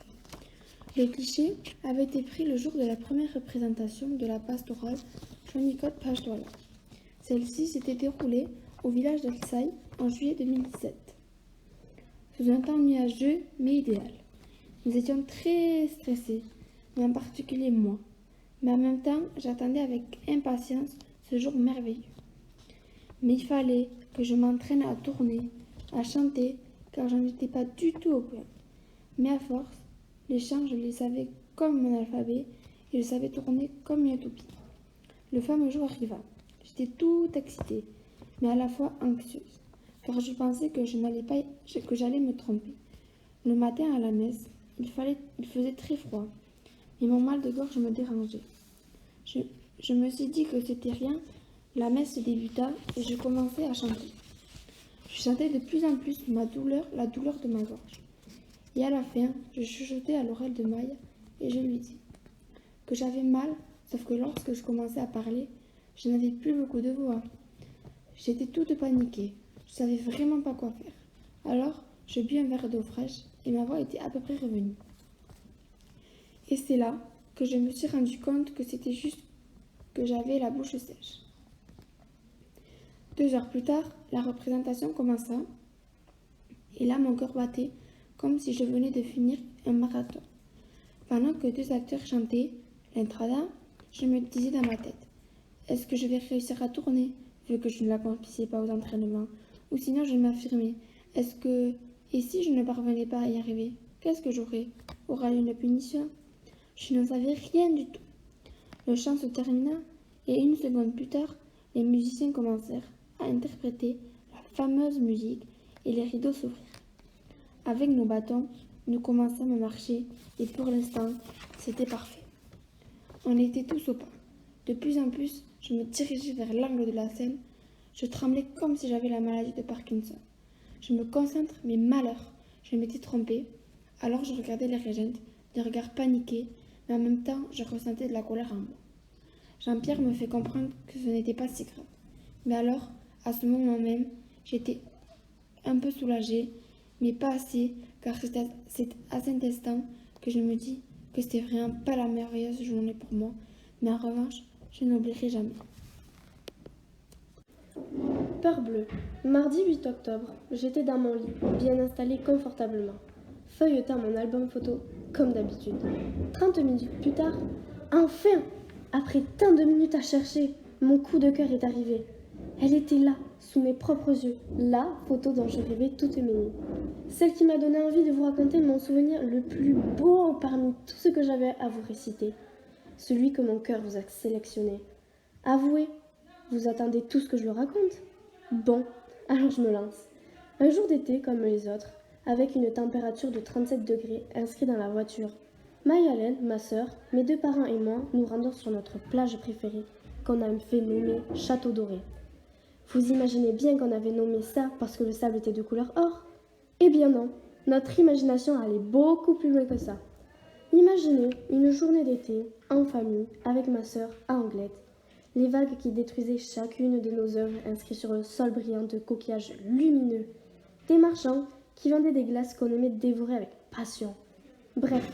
Le cliché avait été pris le jour de la première représentation de la pastorale Johnny-Code Pajdoala. Celle-ci s'était déroulée au village d'Alsaï en juillet 2017. Sous un temps nuageux mais idéal. Nous étions très stressés, mais en particulier moi. Mais en même temps, j'attendais avec impatience ce jour merveilleux. Mais il fallait que je m'entraîne à tourner, à chanter, car je n'étais pas du tout au point. Mais à force, les chants, je les savais comme mon alphabet et je savais tourner comme une toupie. Le fameux jour arriva. J'étais toute excitée, mais à la fois anxieuse, car je pensais que j'allais me tromper. Le matin à la messe, il faisait très froid, et mon mal de gorge me dérangeait. Je me suis dit que c'était rien. La messe débuta et je commençais à chanter. Je sentais de plus en plus la douleur de ma gorge. Et à la fin, je chuchotais à l'oreille de Maya et je lui dis que j'avais mal, sauf que lorsque je commençais à parler, je n'avais plus beaucoup de voix. J'étais toute paniquée, je savais vraiment pas quoi faire. Alors, je bus un verre d'eau fraîche et ma voix était à peu près revenue. Et c'est là que je me suis rendu compte que c'était juste que j'avais la bouche sèche. 2 heures plus tard, la représentation commença et là mon cœur battait comme si je venais de finir un marathon. Pendant que 2 acteurs chantaient l'intrada, je me disais dans ma tête, est-ce que je vais réussir à tourner vu que je ne l'accomplissais pas aux entraînements? Ou sinon je m'affirmais, et si je ne parvenais pas à y arriver, qu'est-ce que j'aurais? Aurais-je une punition? Je n'en savais rien du tout. Le chant se termina et 1 seconde plus tard, les musiciens commencèrent à interpréter la fameuse musique et les rideaux s'ouvrirent. Avec nos bâtons, nous commençâmes à marcher et pour l'instant, c'était parfait. On était tous au pas. De plus en plus, je me dirigeais vers l'angle de la scène. Je tremblais comme si j'avais la maladie de Parkinson. Je me concentre, mais malheur, je m'étais trompée. Alors je regardais les régentes, des regards paniqués, mais en même temps, je ressentais de la colère en moi. Jean-Pierre me fait comprendre que ce n'était pas si grave. Mais alors, à ce moment même, j'étais un peu soulagée, mais pas assez, car c'est à cet instant que je me dis que c'était vraiment pas la merveilleuse journée pour moi, mais en revanche, je n'oublierai jamais. Peur bleue. Mardi 8 octobre, j'étais dans mon lit, bien installée confortablement, feuilletant mon album photo, comme d'habitude. 30 minutes plus tard, enfin, après tant de minutes à chercher, mon coup de cœur est arrivé. Elle était là, sous mes propres yeux, la photo dont je rêvais toutes mes nuits. Celle qui m'a donné envie de vous raconter mon souvenir le plus beau parmi tout ce que j'avais à vous réciter. Celui que mon cœur vous a sélectionné. Avouez, vous attendez tout ce que je le raconte? Bon, alors je me lance. Un jour d'été comme les autres, avec une température de 37 degrés inscrit dans la voiture, Mayalène, ma sœur, mes 2 parents et moi nous rendons sur notre plage préférée, qu'on a fait nommer Château Doré. Vous imaginez bien qu'on avait nommé ça parce que le sable était de couleur or? Eh bien non, notre imagination allait beaucoup plus loin que ça. Imaginez une journée d'été, en famille, avec ma sœur à Anglette. Les vagues qui détruisaient chacune de nos œuvres inscrites sur le sol brillant de coquillages lumineux. Des marchands qui vendaient des glaces qu'on aimait dévorer avec passion. Bref,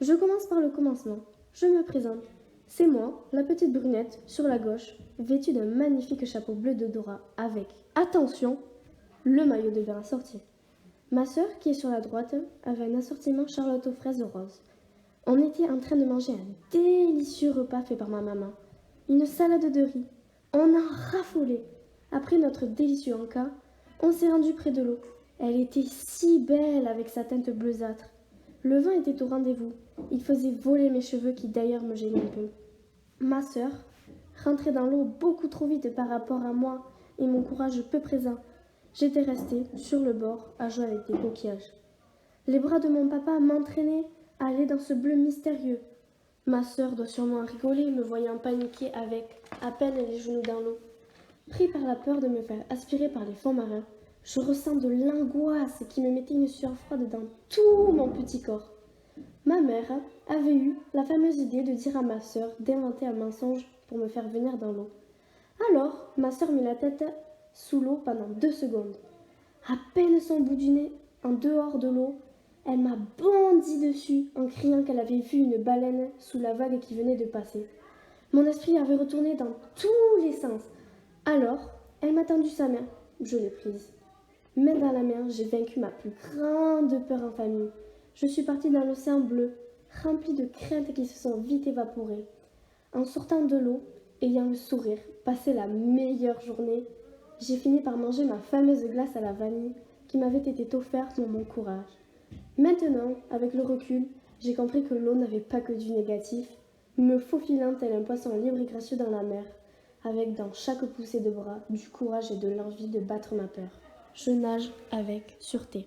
je commence par le commencement. Je me présente. C'est moi, la petite brunette, sur la gauche, vêtue d'un magnifique chapeau bleu de Dora avec, attention, le maillot de bain assorti. Ma sœur, qui est sur la droite, avait un assortiment Charlotte aux fraises roses. On était en train de manger un délicieux repas fait par ma maman. Une salade de riz. On a raffolé. Après notre délicieux encas, on s'est rendu près de l'eau. Elle était si belle avec sa teinte bleusâtre. Le vent était au rendez-vous. Il faisait voler mes cheveux qui d'ailleurs me gênaient un peu. Ma sœur rentrait dans l'eau beaucoup trop vite par rapport à moi et mon courage peu présent. J'étais restée sur le bord à jouer avec des coquillages. Les bras de mon papa m'entraînaient à aller dans ce bleu mystérieux. Ma sœur doit sûrement rigoler me voyant paniquer avec à peine les genoux dans l'eau. Pris par la peur de me faire aspirer par les fonds marins, je ressens de l'angoisse qui me mettait une sueur froide dans tout mon petit corps. Ma mère avait eu la fameuse idée de dire à ma sœur d'inventer un mensonge pour me faire venir dans l'eau. Alors, ma sœur mit la tête sous l'eau pendant 2 secondes. À peine son bout du nez en dehors de l'eau, elle m'a bondi dessus en criant qu'elle avait vu une baleine sous la vague qui venait de passer. Mon esprit avait retourné dans tous les sens. Alors, elle m'a tendu sa main. Je l'ai prise. Main dans la main, j'ai vaincu ma plus grande peur en famille. Je suis partie dans l'océan bleu, rempli de craintes qui se sont vite évaporées. En sortant de l'eau, ayant le sourire, passé la meilleure journée, j'ai fini par manger ma fameuse glace à la vanille qui m'avait été offerte pour mon courage. Maintenant, avec le recul, j'ai compris que l'eau n'avait pas que du négatif, me faufilant tel un poisson libre et gracieux dans la mer, avec dans chaque poussée de bras du courage et de l'envie de battre ma peur. Je nage avec sûreté.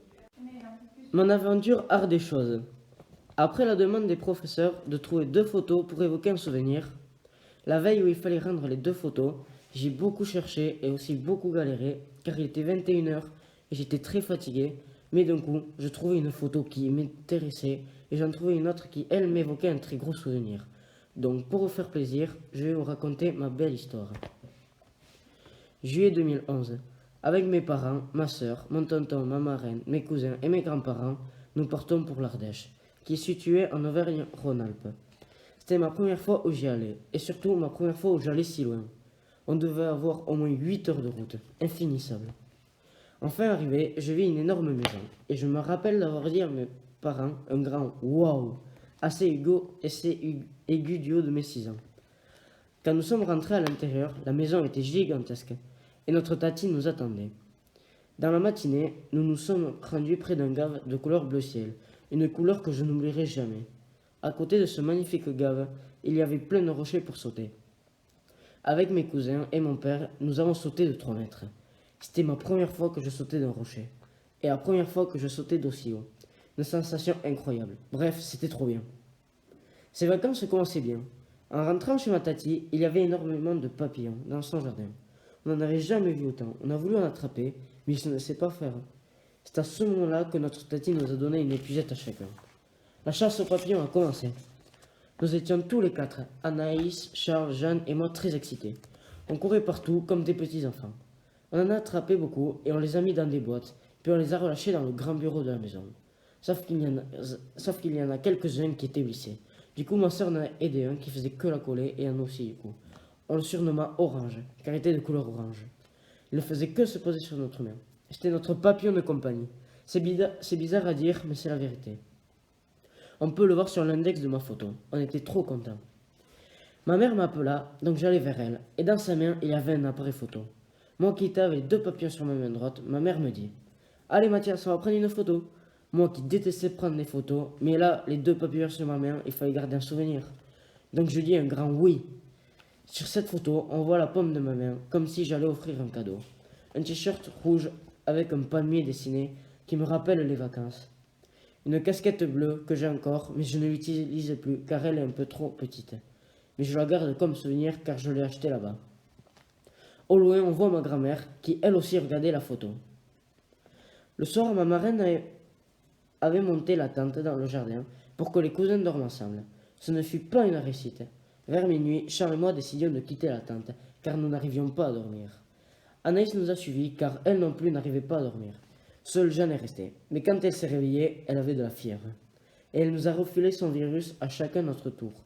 Mon aventure art des choses. Après la demande des professeurs de trouver 2 photos pour évoquer un souvenir, La veille où il fallait rendre les 2 photos, j'ai beaucoup cherché et aussi beaucoup galéré car il était 21 h et j'étais très fatigué. Mais d'un coup, je trouvais une photo qui m'intéressait et j'en trouvais une autre qui, elle, m'évoquait un très gros souvenir. Donc, pour vous faire plaisir, je vais vous raconter ma belle histoire. Juillet 2011. Avec mes parents, ma soeur, mon tonton, ma marraine, mes cousins et mes grands-parents, nous partons pour l'Ardèche, qui est située en Auvergne-Rhône-Alpes. C'était ma première fois où j'y allais, et surtout ma première fois où j'allais si loin. On devait avoir au moins 8 heures de route, infinissable. Enfin arrivé, je vis une énorme maison, et je me rappelle d'avoir dit à mes parents un grand « Waouh !» assez aigu du haut de mes 6 ans. Quand nous sommes rentrés à l'intérieur, la maison était gigantesque, et notre tati nous attendait. Dans la matinée, nous nous sommes rendus près d'un gave de couleur bleu ciel, une couleur que je n'oublierai jamais. À côté de ce magnifique gave, il y avait plein de rochers pour sauter. Avec mes cousins et mon père, nous avons sauté de 3 mètres. C'était ma première fois que je sautais d'un rocher, et la première fois que je sautais d'aussi haut. Une sensation incroyable. Bref, c'était trop bien. Ces vacances commençaient bien. En rentrant chez ma tati, il y avait énormément de papillons dans son jardin. On n'en avait jamais vu autant. On a voulu en attraper, mais il ne sait pas faire. C'est à ce moment-là que notre tati nous a donné une épuisette à chacun. La chasse aux papillons a commencé. Nous étions tous les 4, Anaïs, Charles, Jeanne et moi, très excités. On courait partout comme des petits enfants. On en a attrapé beaucoup et on les a mis dans des boîtes, puis on les a relâchés dans le grand bureau de la maison. Sauf qu'il y en a quelques-uns qui étaient blessés. Du coup, ma soeur en a aidé un qui faisait que la coller et un aussi du coup. On le surnomma Orange, car il était de couleur orange. Il ne faisait que se poser sur notre main. C'était notre papillon de compagnie. C'est bizarre à dire, mais c'est la vérité. On peut le voir sur l'index de ma photo. On était trop contents. Ma mère m'appela, donc j'allais vers elle, et dans sa main, il y avait un appareil photo. Moi qui étais avec 2 papillons sur ma main droite, ma mère me dit « Allez Mathias, on va prendre une photo !» Moi qui détestais prendre des photos, mais là, les 2 papillons sur ma main, il fallait garder un souvenir. Donc je dis un grand oui. Sur cette photo, on voit la paume de ma main, comme si j'allais offrir un cadeau. Un t-shirt rouge avec un palmier dessiné qui me rappelle les vacances. Une casquette bleue que j'ai encore, mais je ne l'utilise plus car elle est un peu trop petite. Mais je la garde comme souvenir car je l'ai achetée là-bas. Au loin, on voit ma grand-mère qui elle aussi regardait la photo. Le soir, ma marraine avait monté la tente dans le jardin pour que les cousins dorment ensemble. Ce ne fut pas une réussite. Vers minuit, Charles et moi décidions de quitter la tente car nous n'arrivions pas à dormir. Anaïs nous a suivis car elle non plus n'arrivait pas à dormir. Seule Jeanne est restée, mais quand elle s'est réveillée, elle avait de la fièvre. Et elle nous a refilé son virus à chacun notre tour.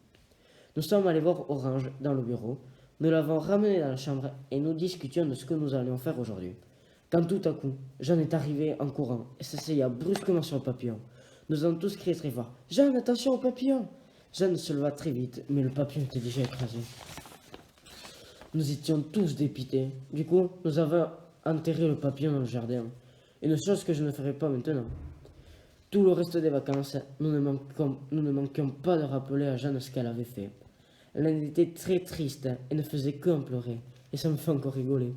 Nous sommes allés voir Orange dans le bureau, nous l'avons ramené dans la chambre et nous discutions de ce que nous allions faire aujourd'hui. Quand tout à coup, Jeanne est arrivée en courant et s'essaya brusquement sur le papillon. Nous avons tous crié très fort « Jeanne, attention au papillon !» Jeanne se leva très vite, mais le papillon était déjà écrasé. Nous étions tous dépités. Du coup, nous avons enterré le papillon dans le jardin. Une chose que je ne ferai pas maintenant. Tout le reste des vacances, nous ne manquions pas de rappeler à Jeanne ce qu'elle avait fait. Elle était très triste et ne faisait qu'en pleurer, et ça me fait encore rigoler.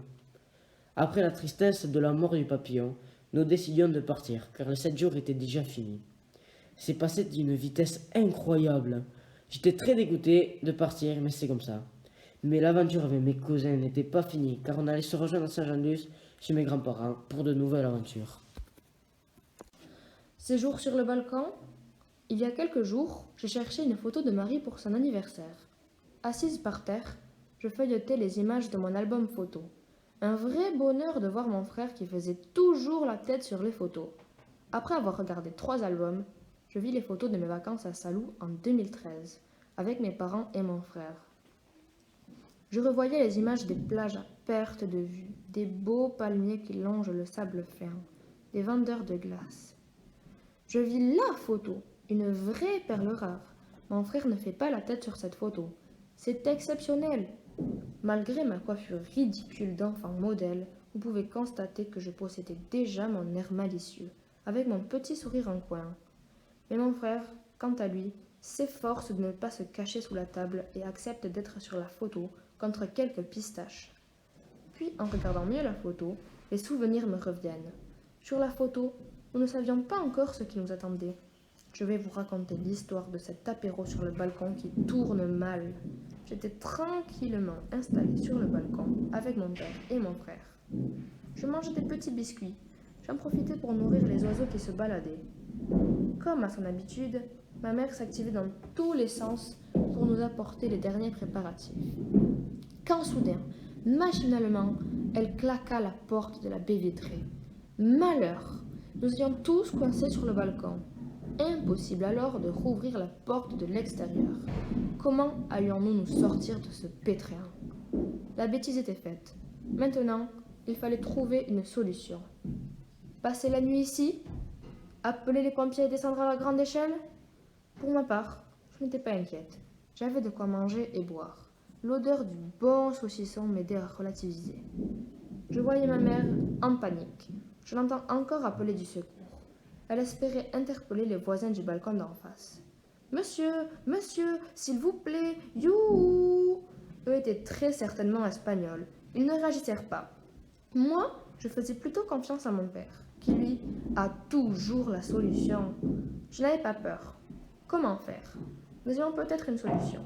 Après la tristesse de la mort du papillon, nous décidions de partir, car les 7 jours étaient déjà finis. C'est passé d'une vitesse incroyable. J'étais très dégoûté de partir, mais c'est comme ça. Mais l'aventure avec mes cousins n'était pas finie, car on allait se rejoindre à Saint-Jean-de-Luz chez mes grands-parents pour de nouvelles aventures. Séjour sur le Balkan. Il y a quelques jours, j'ai cherché une photo de Marie pour son anniversaire. Assise par terre, je feuilletais les images de mon album photo. Un vrai bonheur de voir mon frère qui faisait toujours la tête sur les photos. Après avoir regardé 3 albums, je vis les photos de mes vacances à Salou en 2013, avec mes parents et mon frère. Je revoyais les images des plages à perte de vue, des beaux palmiers qui longent le sable fin, des vendeurs de glace. Je vis la photo, une vraie perle rare. Mon frère ne fait pas la tête sur cette photo. C'est exceptionnel. Malgré ma coiffure ridicule d'enfant modèle, vous pouvez constater que je possédais déjà mon air malicieux, avec mon petit sourire en coin. Mais mon frère, quant à lui, s'efforce de ne pas se cacher sous la table et accepte d'être sur la photo contre quelques pistaches. Puis, en regardant mieux la photo, les souvenirs me reviennent. Sur la photo, nous ne savions pas encore ce qui nous attendait. Je vais vous raconter l'histoire de cet apéro sur le balcon qui tourne mal. j'étais tranquillement installée sur le balcon avec mon père et mon frère. Je mangeais des petits biscuits. J'en profitais pour nourrir les oiseaux qui se baladaient. Comme à son habitude, ma mère s'activait dans tous les sens pour nous apporter les derniers préparatifs. Quand soudain, machinalement, elle claqua la porte de la baie vitrée. Malheur! Nous étions tous coincés sur le balcon. Impossible alors de rouvrir la porte de l'extérieur. Comment allions-nous nous sortir de ce pétrin? La bêtise était faite. Maintenant, il fallait trouver une solution. Passer la nuit ici? Appeler les pompiers et descendre à la grande échelle? Pour ma part, je n'étais pas inquiète. J'avais de quoi manger et boire. L'odeur du bon saucisson m'aidait à relativiser. Je voyais ma mère en panique. Je l'entends encore appeler du secours. Elle espérait interpeller les voisins du balcon d'en face. « Monsieur, monsieur, s'il vous plaît, youhou !» Eux étaient très certainement espagnols. Ils ne réagissèrent pas. Moi, je faisais plutôt confiance à mon père, qui lui a toujours la solution. Je n'avais pas peur. Comment faire? Nous avions peut-être une solution.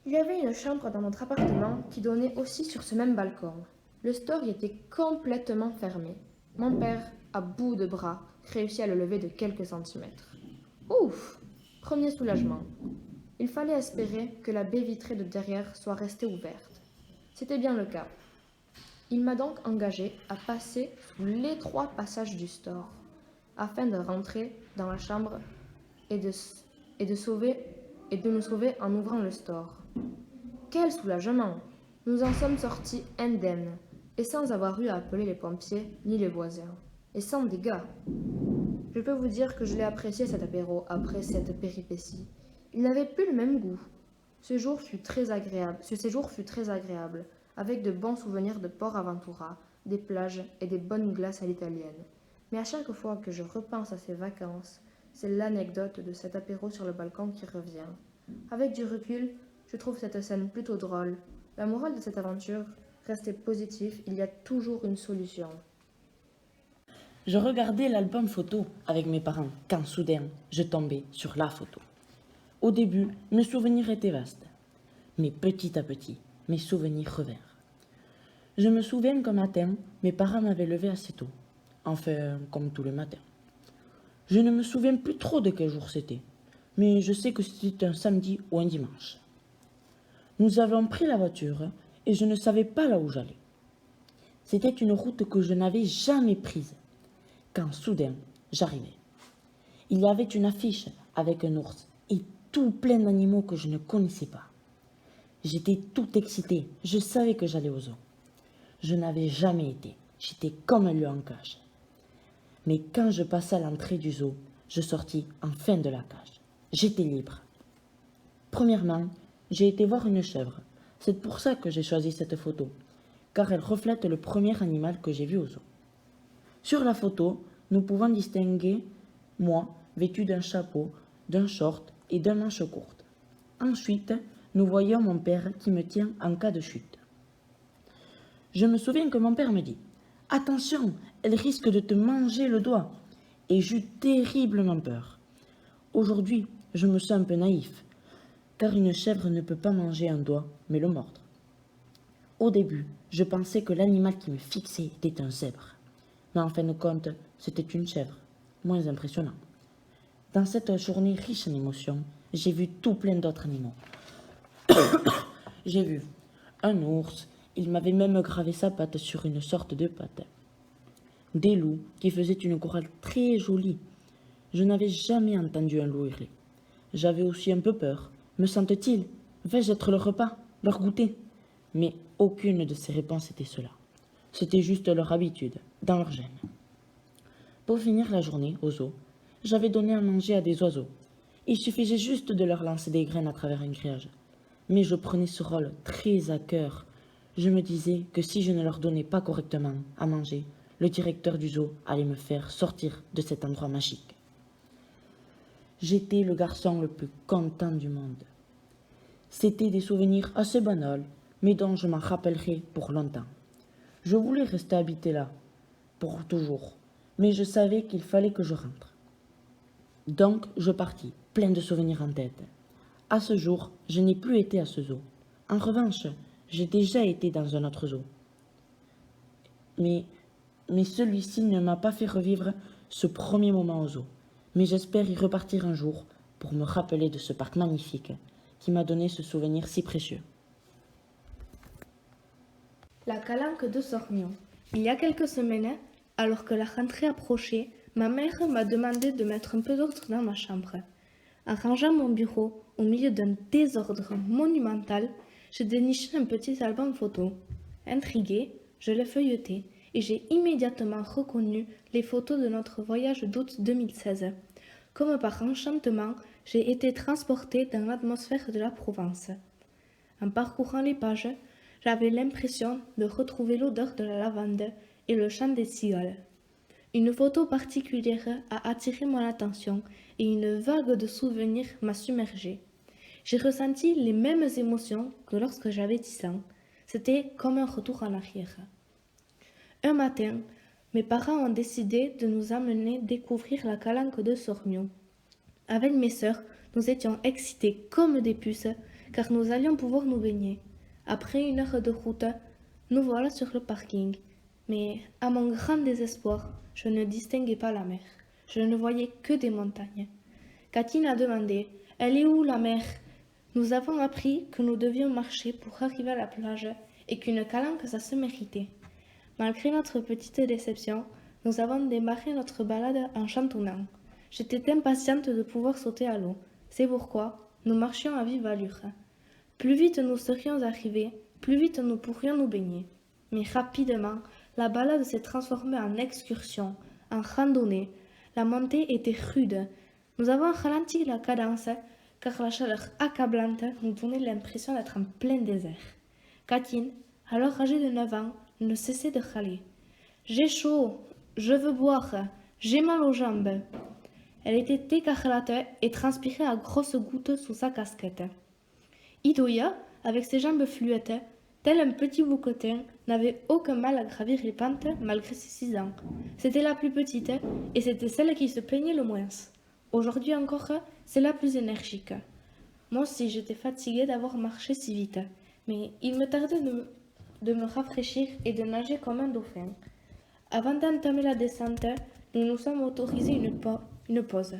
Il y avait une chambre dans notre appartement qui donnait aussi sur ce même balcon. Le store y était complètement fermé. Mon père, à bout de bras, réussit à le lever de quelques centimètres. Ouf! Premier soulagement. Il fallait espérer que la baie vitrée de derrière soit restée ouverte. C'était bien le cas. Il m'a donc engagé à passer sous l'étroit passage du store, afin de rentrer dans la chambre et de nous sauver en ouvrant le store. Quel soulagement! Nous en sommes sortis indemnes, et sans avoir eu à appeler les pompiers ni les voisins, et sans dégâts. Je peux vous dire que je l'ai apprécié cet apéro après cette péripétie. Il n'avait plus le même goût. Ce séjour fut très agréable, avec de bons souvenirs de Port Aventura, des plages et des bonnes glaces à l'italienne. Mais à chaque fois que je repense à ces vacances, c'est l'anecdote de cet apéro sur le balcon qui revient. Avec du recul, je trouve cette scène plutôt drôle. La morale de cette aventure, restez positif, il y a toujours une solution. Je regardais l'album photo avec mes parents quand soudain je tombais sur la photo. Au début, mes souvenirs étaient vastes, mais petit à petit, mes souvenirs revinrent. Je me souviens qu'un matin, mes parents m'avaient levé assez tôt, enfin comme tous les matins. Je ne me souviens plus trop de quel jour c'était, mais je sais que c'était un samedi ou un dimanche. Nous avions pris la voiture et je ne savais pas là où j'allais. C'était une route que je n'avais jamais prise, quand soudain j'arrivais. Il y avait une affiche avec un ours et tout plein d'animaux que je ne connaissais pas. J'étais tout excitée, je savais que j'allais au zoo. Je n'avais jamais été, j'étais comme un lion en cage. Mais quand je passais à l'entrée du zoo, je sortis enfin de la cage. J'étais libre. Premièrement, j'ai été voir une chèvre. C'est pour ça que j'ai choisi cette photo, car elle reflète le premier animal que j'ai vu au zoo. Sur la photo, nous pouvons distinguer moi, vêtu d'un chapeau, d'un short et d'un manche courte. Ensuite, nous voyons mon père qui me tient en cas de chute. Je me souviens que mon père me dit « Attention, elle risque de te manger le doigt !» et j'eus terriblement peur. Aujourd'hui, je me sens un peu naïf, car une chèvre ne peut pas manger un doigt, mais le mordre. Au début, je pensais que l'animal qui me fixait était un zèbre. Mais en fin de compte, c'était une chèvre, moins impressionnant. Dans cette journée riche en émotions, j'ai vu tout plein d'autres animaux. J'ai vu un ours, il m'avait même gravé sa patte sur une sorte de patte. Des loups qui faisaient une chorale très jolie. Je n'avais jamais entendu un loup hurler. J'avais aussi un peu peur. Me sentent-ils? Vais-je être leur repas, leur goûter? Mais aucune de ces réponses était cela. C'était juste leur habitude, dans leur gène. Pour finir la journée, au zoo, j'avais donné à manger à des oiseaux. Il suffisait juste de leur lancer des graines à travers un grillage. Mais je prenais ce rôle très à cœur. Je me disais que si je ne leur donnais pas correctement à manger, le directeur du zoo allait me faire sortir de cet endroit magique. J'étais le garçon le plus content du monde. C'étaient des souvenirs assez banals, mais dont je m'en rappellerai pour longtemps. Je voulais rester habité là, pour toujours, mais je savais qu'il fallait que je rentre. Donc, je partis, plein de souvenirs en tête. À ce jour, je n'ai plus été à ce zoo, En revanche, j'ai déjà été dans un autre zoo. Mais celui-ci ne m'a pas fait revivre ce premier moment au zoo. Mais j'espère y repartir un jour pour me rappeler de ce parc magnifique qui m'a donné ce souvenir si précieux. La calanque de Sorgnon. Il y a quelques semaines, alors que la rentrée approchait, ma mère m'a demandé de mettre un peu d'ordre dans ma chambre. En rangeant mon bureau au milieu d'un désordre monumental, j'ai déniché un petit album photo. Intriguée, je l'ai feuilleté et j'ai immédiatement reconnu les photos de notre voyage d'août 2016. Comme par enchantement, j'ai été transportée dans l'atmosphère de la Provence. En parcourant les pages, j'avais l'impression de retrouver l'odeur de la lavande et le chant des cigales. Une photo particulière a attiré mon attention et une vague de souvenirs m'a submergée. J'ai ressenti les mêmes émotions que lorsque j'avais 10 ans. C'était comme un retour en arrière. Un matin, mes parents ont décidé de nous amener découvrir la calanque de Sorgnon. Avec mes sœurs, nous étions excités comme des puces car nous allions pouvoir nous baigner. Après 1 heure de route, nous voilà sur le parking. Mais à mon grand désespoir, je ne distinguais pas la mer. Je ne voyais que des montagnes. Katine a demandé « Elle est où la mer ?» Nous avons appris que nous devions marcher pour arriver à la plage et qu'une calanque ça se méritait. Malgré notre petite déception, nous avons démarré notre balade en chantonnant. J'étais impatiente de pouvoir sauter à l'eau. C'est pourquoi nous marchions à vive allure. Plus vite nous serions arrivés, plus vite nous pourrions nous baigner. Mais rapidement, la balade s'est transformée en excursion, en randonnée. La montée était rude. Nous avons ralenti la cadence car la chaleur accablante nous donnait l'impression d'être en plein désert. Katine, alors âgée de 9 ans, ne cessait de râler. « J'ai chaud, je veux boire, j'ai mal aux jambes. » Elle était écarlate et transpirait à grosses gouttes sous sa casquette. Idoya, avec ses jambes fluettes, tel un petit bouquetin, n'avait aucun mal à gravir les pentes malgré ses 6 ans. C'était la plus petite et c'était celle qui se plaignait le moins. Aujourd'hui encore, c'est la plus énergique. Moi aussi, j'étais fatiguée d'avoir marché si vite, mais il me tardait de me rafraîchir et de nager comme un dauphin. Avant d'entamer la descente, nous nous sommes autorisés une pause.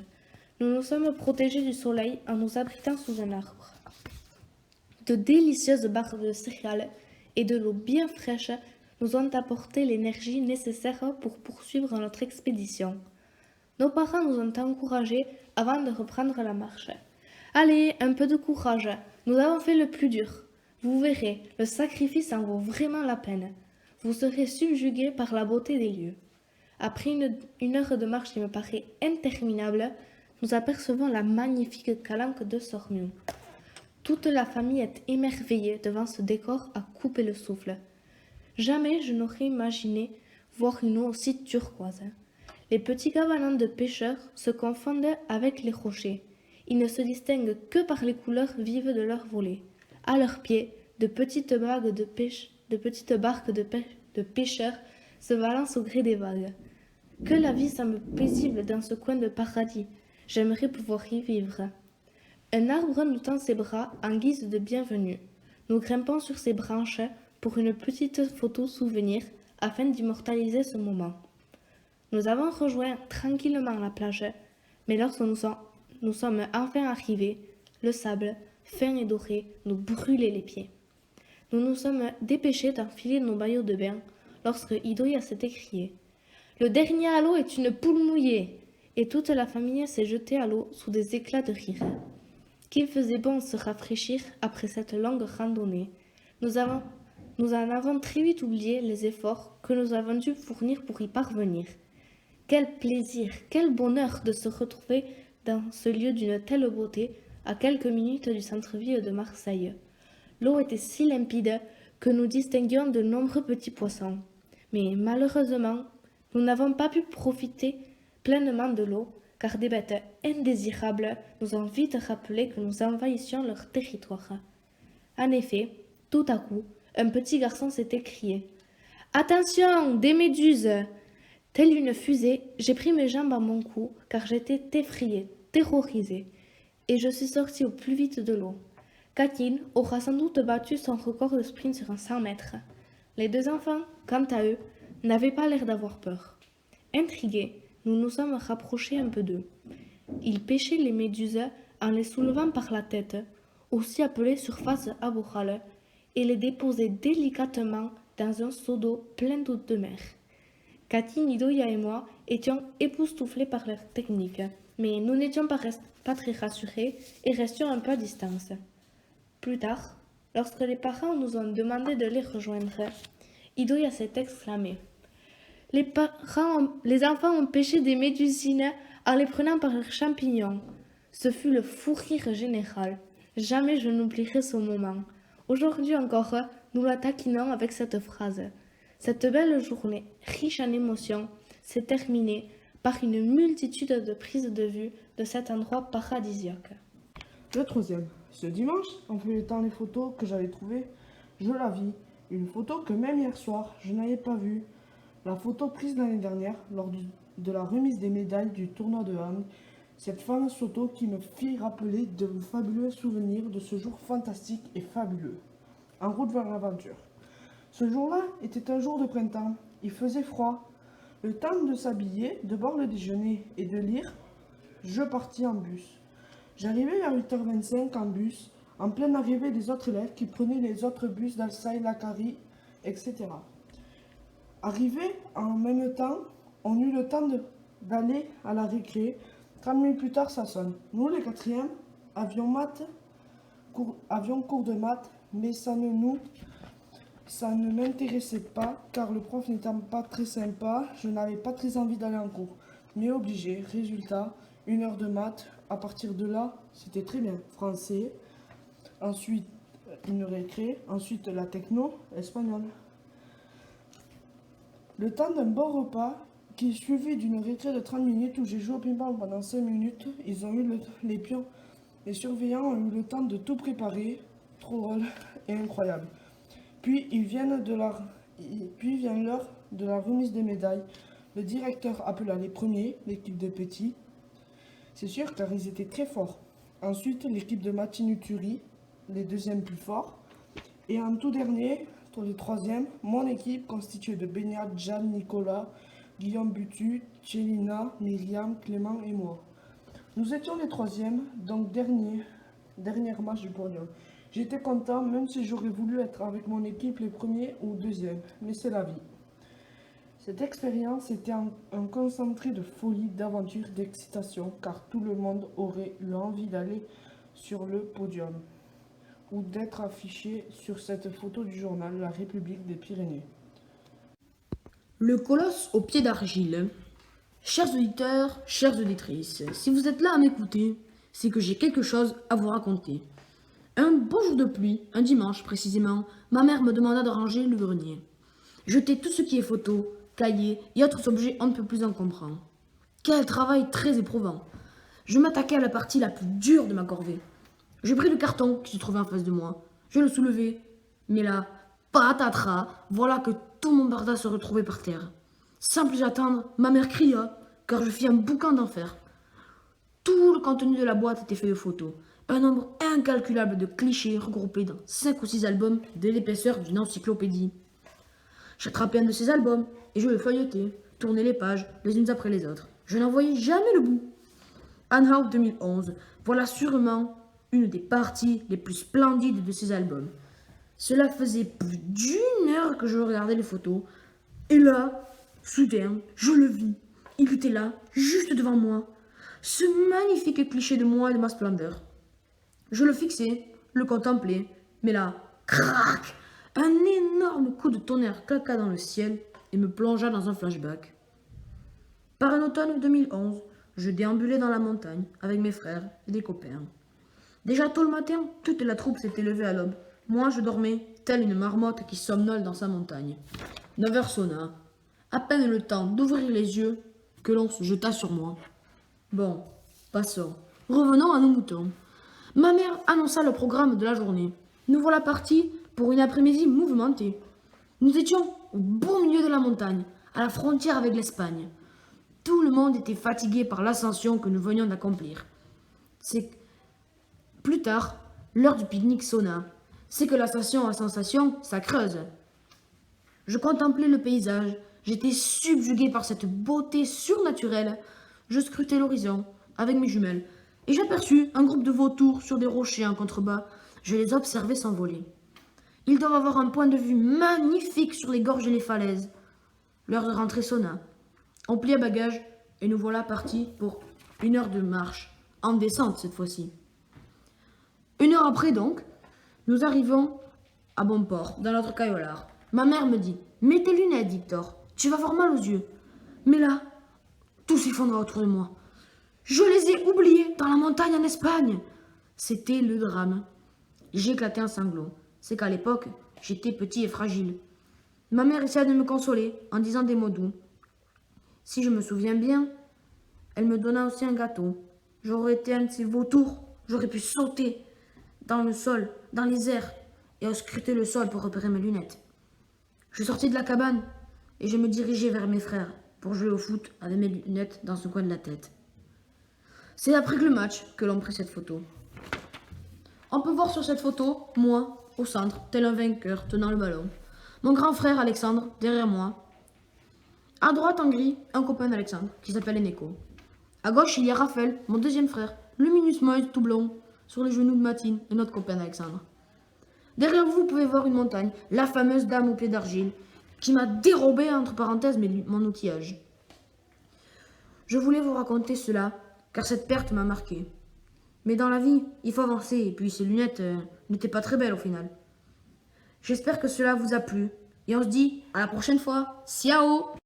Nous nous sommes protégés du soleil en nous abritant sous un arbre. De délicieuses barres de céréales et de l'eau bien fraîche nous ont apporté l'énergie nécessaire pour poursuivre notre expédition. Nos parents nous ont encouragés avant de reprendre la marche. « Allez, un peu de courage, nous avons fait le plus dur. Vous verrez, le sacrifice en vaut vraiment la peine. Vous serez subjugués par la beauté des lieux. » Après une heure de marche qui me paraît interminable, nous apercevons la magnifique calanque de Sorgnon. Toute la famille est émerveillée devant ce décor à couper le souffle. Jamais je n'aurais imaginé voir une eau aussi turquoise. Les petits cabanons de pêcheurs se confondent avec les rochers. Ils ne se distinguent que par les couleurs vives de leurs volets. À leurs pieds, de petites barques de pêcheurs se balancent au gré des vagues. Que la vie semble paisible dans ce coin de paradis. J'aimerais pouvoir y vivre. Un arbre nous tend ses bras en guise de bienvenue. Nous grimpons sur ses branches pour une petite photo souvenir afin d'immortaliser ce moment. Nous avons rejoint tranquillement la plage, mais lorsque nous sommes enfin arrivés, le sable, fin et doré, nous brûlait les pieds. Nous nous sommes dépêchés d'enfiler nos maillots de bain lorsque Idoya s'est écrié « Le dernier à l'eau est une poule mouillée !» et toute la famille s'est jetée à l'eau sous des éclats de rire. Qu'il faisait bon se rafraîchir après cette longue randonnée. Nous en avons très vite oublié les efforts que nous avons dû fournir pour y parvenir. Quel plaisir, quel bonheur de se retrouver dans ce lieu d'une telle beauté à quelques minutes du centre-ville de Marseille. L'eau était si limpide que nous distinguions de nombreux petits poissons. Mais malheureusement, nous n'avons pas pu profiter pleinement de l'eau, car des bêtes indésirables nous ont vite rappelé que nous envahissions leur territoire. En effet, tout à coup, un petit garçon s'est écrié « Attention, des méduses !» Telle une fusée, j'ai pris mes jambes à mon cou, car j'étais effrayée, terrorisée, et je suis sortie au plus vite de l'eau. Katine aura sans doute battu son record de sprint sur un 100 mètres. Les deux enfants, quant à eux, n'avaient pas l'air d'avoir peur. Intrigués, nous nous sommes rapprochés un peu d'eux. Ils pêchaient les méduses en les soulevant par la tête, aussi appelées surface aborale, et les déposaient délicatement dans un seau d'eau plein d'eau de mer. Katine, Idoya et moi étions époustouflés par leur technique, mais nous n'étions pas très rassurés et restions un peu à distance. Plus tard, lorsque les parents nous ont demandé de les rejoindre, Idoya s'est exclamé. Les enfants ont pêché des médusines en les prenant par leurs champignons. Ce fut le fou rire général. Jamais je n'oublierai ce moment. Aujourd'hui encore, nous la taquinons avec cette phrase. Cette belle journée, riche en émotions, s'est terminée par une multitude de prises de vue de cet endroit paradisiaque. Le troisième. Ce dimanche, en feuilletant les photos que j'avais trouvées, je la vis. Une photo que même hier soir, je n'avais pas vue. La photo prise l'année dernière, lors de la remise des médailles du tournoi de hand. Cette fameuse photo qui me fit rappeler de fabuleux souvenirs de ce jour fantastique et fabuleux. En route vers l'aventure. Ce jour-là était un jour de printemps. Il faisait froid. Le temps de s'habiller, de boire le déjeuner et de lire, je partis en bus. J'arrivais vers 8h25 en bus, en pleine arrivée des autres élèves qui prenaient les autres bus d'Alsaï, Lacari, etc. Arrivés en même temps, on eut le temps d'aller à la récré. 30 minutes plus tard, ça sonne. Nous, les quatrièmes, avions cours de maths, mais ça ne m'intéressait pas, car le prof n'étant pas très sympa, je n'avais pas très envie d'aller en cours. Mais obligé, résultat, 1 heure de maths. À partir de là, c'était très bien. Français, ensuite une récré, ensuite la techno, espagnol. Le temps d'un bon repas qui est suivi d'une récré de 30 minutes où j'ai joué au ping-pong pendant 5 minutes. Ils ont eu les pions. Les surveillants ont eu le temps de tout préparer. Trop drôle et incroyable. Puis vient l'heure de la remise des médailles. Le directeur appela les premiers, l'équipe de petits. C'est sûr car ils étaient très forts. Ensuite, l'équipe de Matinuturi, les deuxièmes plus forts. Et en tout dernier, pour les troisièmes, mon équipe constituée de Benyat, Jeanne, Nicolas, Guillaume Butu, Chelina, Myriam, Clément et moi. Nous étions les troisièmes, donc dernier match du podium. J'étais content, même si j'aurais voulu être avec mon équipe les premiers ou deuxièmes, mais c'est la vie. Cette expérience était un concentré de folie, d'aventure, d'excitation, car tout le monde aurait eu envie d'aller sur le podium ou d'être affiché sur cette photo du journal La République des Pyrénées. Le colosse aux pieds d'argile. Chers auditeurs, chères auditrices, si vous êtes là à m'écouter, c'est que j'ai quelque chose à vous raconter. Un beau jour de pluie, un dimanche précisément, ma mère me demanda de ranger le grenier. Jeter tout ce qui est photos, cahiers et autres objets on ne peut plus encombrants. Quel travail très éprouvant. Je m'attaquais à la partie la plus dure de ma corvée. Je pris le carton qui se trouvait en face de moi. Je le soulevai. Mais là, patatras, voilà que tout mon barda se retrouvait par terre. Sans plus attendre, ma mère cria, car je fis un boucan d'enfer. Tout le contenu de la boîte était fait de photos. Un nombre incalculable de clichés regroupés dans 5 ou 6 albums de l'épaisseur d'une encyclopédie. J'attrapais un de ces albums et je le feuilletais, tournais les pages les unes après les autres. Je n'en voyais jamais le bout. Anhalt 2011, voilà sûrement une des parties les plus splendides de ces albums. Cela faisait plus d'1 heure que je regardais les photos. Et là, soudain, je le vis. Il était là, juste devant moi. Ce magnifique cliché de moi et de ma splendeur. Je le fixais, le contemplais. Mais là, crac! Un énorme coup de tonnerre claqua dans le ciel et me plongea dans un flashback. Par un automne 2011, je déambulais dans la montagne avec mes frères et des copains. Déjà tôt le matin, toute la troupe s'était levée à l'aube. Moi, je dormais, telle une marmotte qui somnole dans sa montagne. 9h sonna. À peine le temps d'ouvrir les yeux que l'on se jeta sur moi. Bon, passons. Revenons à nos moutons. Ma mère annonça le programme de la journée. Nous voilà partis pour une après-midi mouvementée. Nous étions au beau milieu de la montagne, à la frontière avec l'Espagne. Tout le monde était fatigué par l'ascension que nous venions d'accomplir. Plus tard, L'heure du pique-nique sonna. C'est que la station à sensation, ça creuse. Je contemplais le paysage. J'étais subjugué par cette beauté surnaturelle. Je scrutais l'horizon avec mes jumelles et j'aperçus un groupe de vautours sur des rochers en contrebas. Je les observais s'envoler. Ils doivent avoir un point de vue magnifique sur les gorges et les falaises. L'heure de rentrée sonna. On plia bagages et nous voilà partis pour 1 heure de marche, en descente cette fois-ci. 1 heure après donc, nous arrivons à bon port, dans notre caillolard. Ma mère me dit « Mets tes lunettes, Victor, tu vas avoir mal aux yeux. » Mais là, tout s'effondra autour de moi. Je les ai oubliés dans la montagne en Espagne. C'était le drame. J'ai éclaté en sanglots. C'est qu'à l'époque, j'étais petit et fragile. Ma mère essaya de me consoler en disant des mots doux. Si je me souviens bien, elle me donna aussi un gâteau. J'aurais été un de ces vautours, j'aurais pu sauter dans le sol, dans les airs, et ausculter le sol pour repérer mes lunettes. Je sortis de la cabane et je me dirigeais vers mes frères pour jouer au foot avec mes lunettes dans ce coin de la tête. C'est après que le match que l'on prit cette photo. On peut voir sur cette photo, moi, au centre, tel un vainqueur tenant le ballon. Mon grand frère Alexandre, derrière moi. À droite, en gris, un copain d'Alexandre, qui s'appelle Eneko. À gauche, il y a Raphaël, mon deuxième frère, luminous moise tout blond, sur les genoux de Matine, et notre copain d'Alexandre. Derrière vous, vous pouvez voir une montagne, la fameuse dame aux pieds d'argile, qui m'a dérobé, entre parenthèses, mon outillage. Je voulais vous raconter cela, car cette perte m'a marqué. Mais dans la vie, il faut avancer, et puis ces lunettes n'étaient pas très belles au final. J'espère que cela vous a plu, et on se dit à la prochaine fois. Ciao!